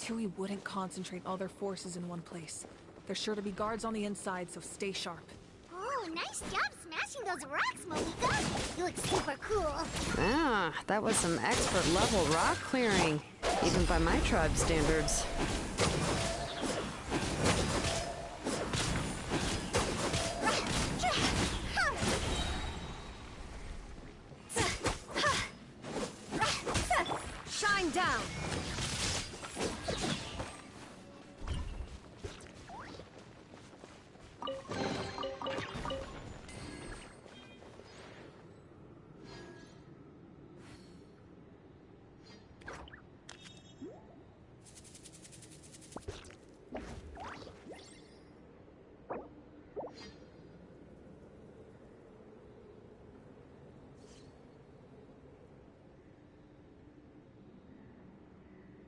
Fatui wouldn't concentrate all their forces in one place. There's sure to be guards on the inside, so stay sharp. Oh, nice job smashing those rocks, Molika. You look super cool. Ah, that was some expert level rock clearing, even by my tribe standards. Shine down!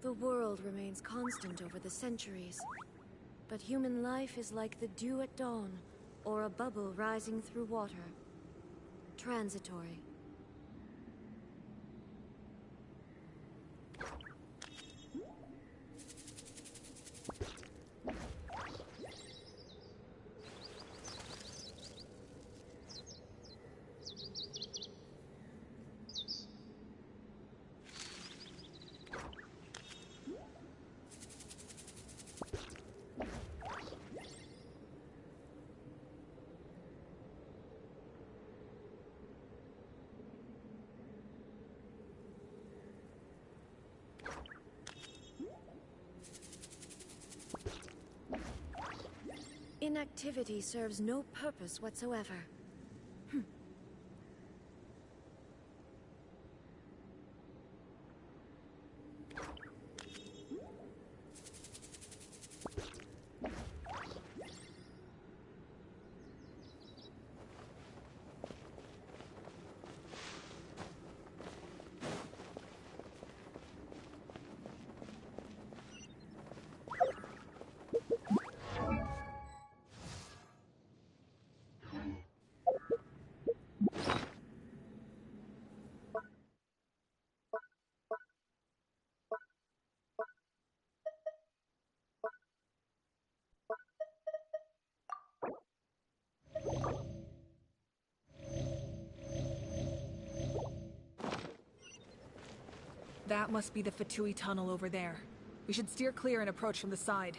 The world remains constant over the centuries, but human life is like the dew at dawn, or a bubble rising through water. Transitory. Inactivity serves no purpose whatsoever. That must be the Fatui tunnel over there. We should steer clear and approach from the side.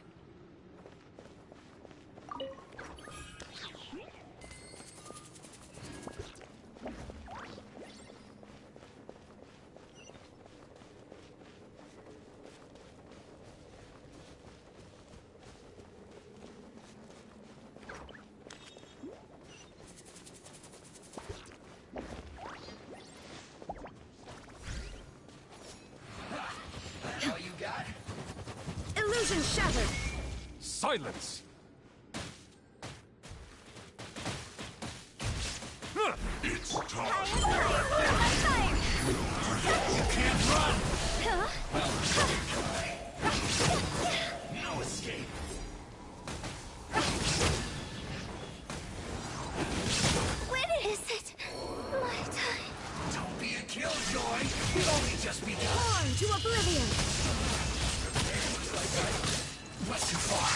All you got? Illusion shattered! Silence! It's time. You can't run! Well, no escape. When is it? My time. Don't be a killjoy. You've only just begun. On to oblivion! What's too far?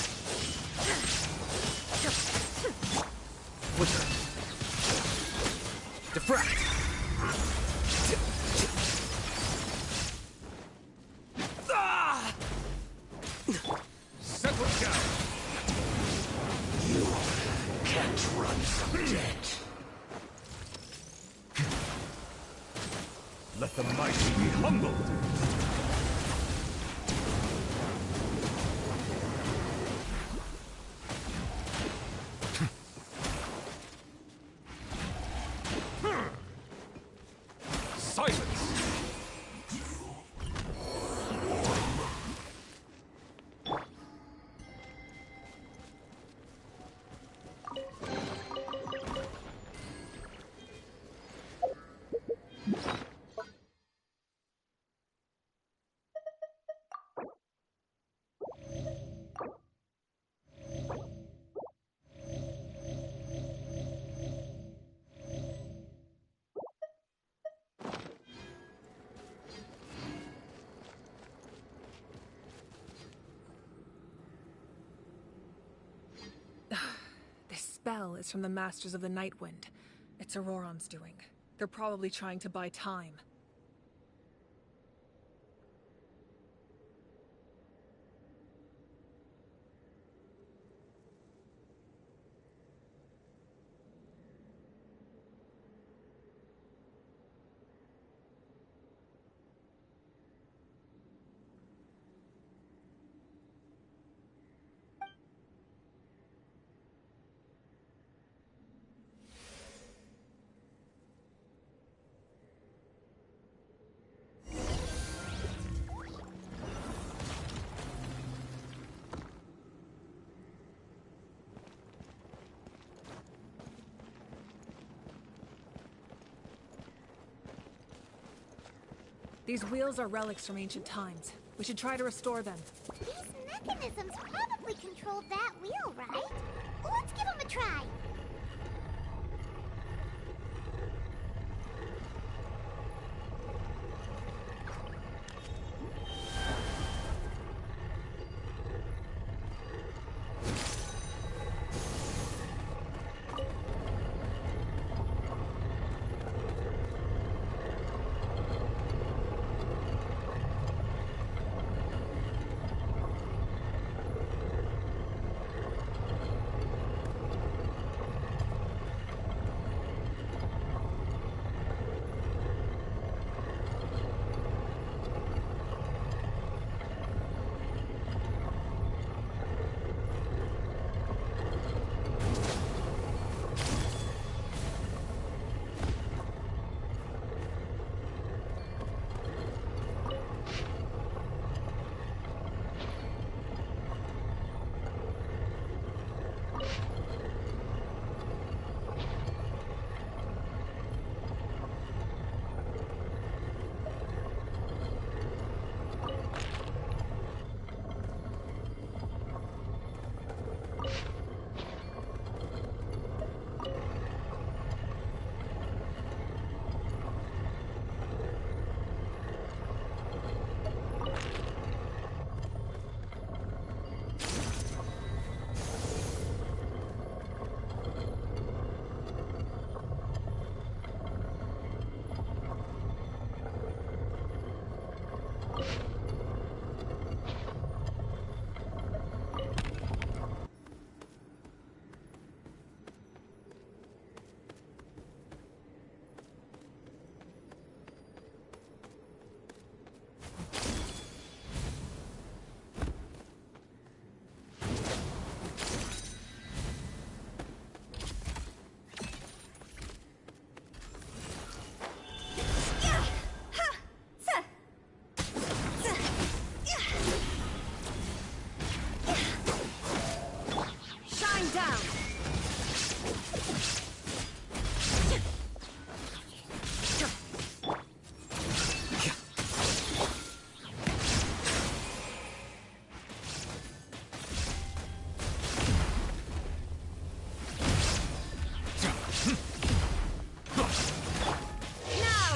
Wither. Diffract! Ah! Settle down! You can't run from death. Let the mighty be humbled! Silence! spell is from the Masters of the Nightwind. It's Auroron's doing. They're probably trying to buy time. These wheels are relics from ancient times. We should try to restore them. These mechanisms probably control that wheel, right? Let's give them a try.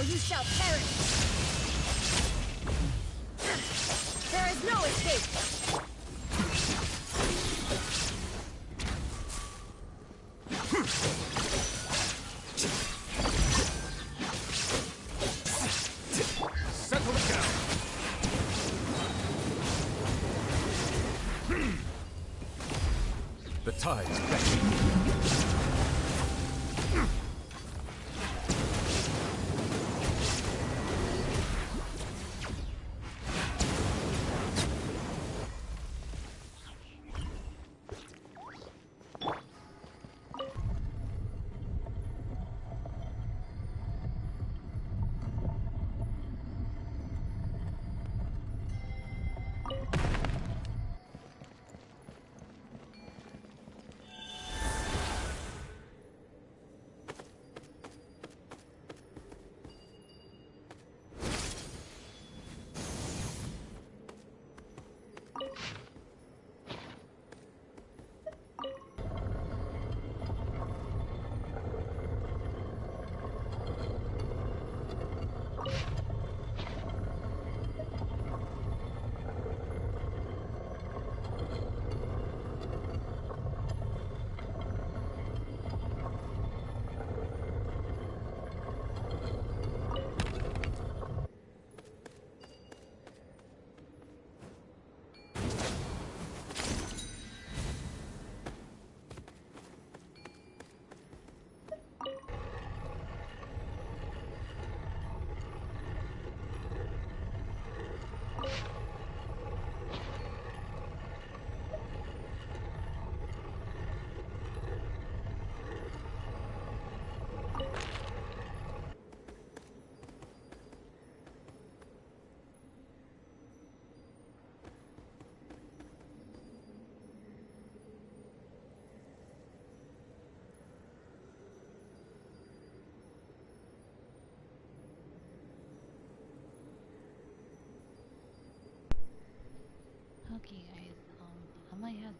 You shall perish! There is no escape! Settle it down! The tide's beckoning.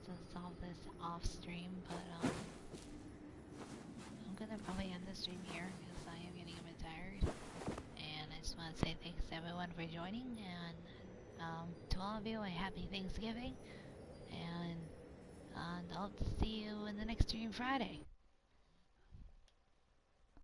to solve this off stream, but I'm gonna probably end the stream here because I am getting a bit tired. And I just want to say thanks to everyone for joining, and to all of you, a happy Thanksgiving, and I'll see you in the next stream Friday.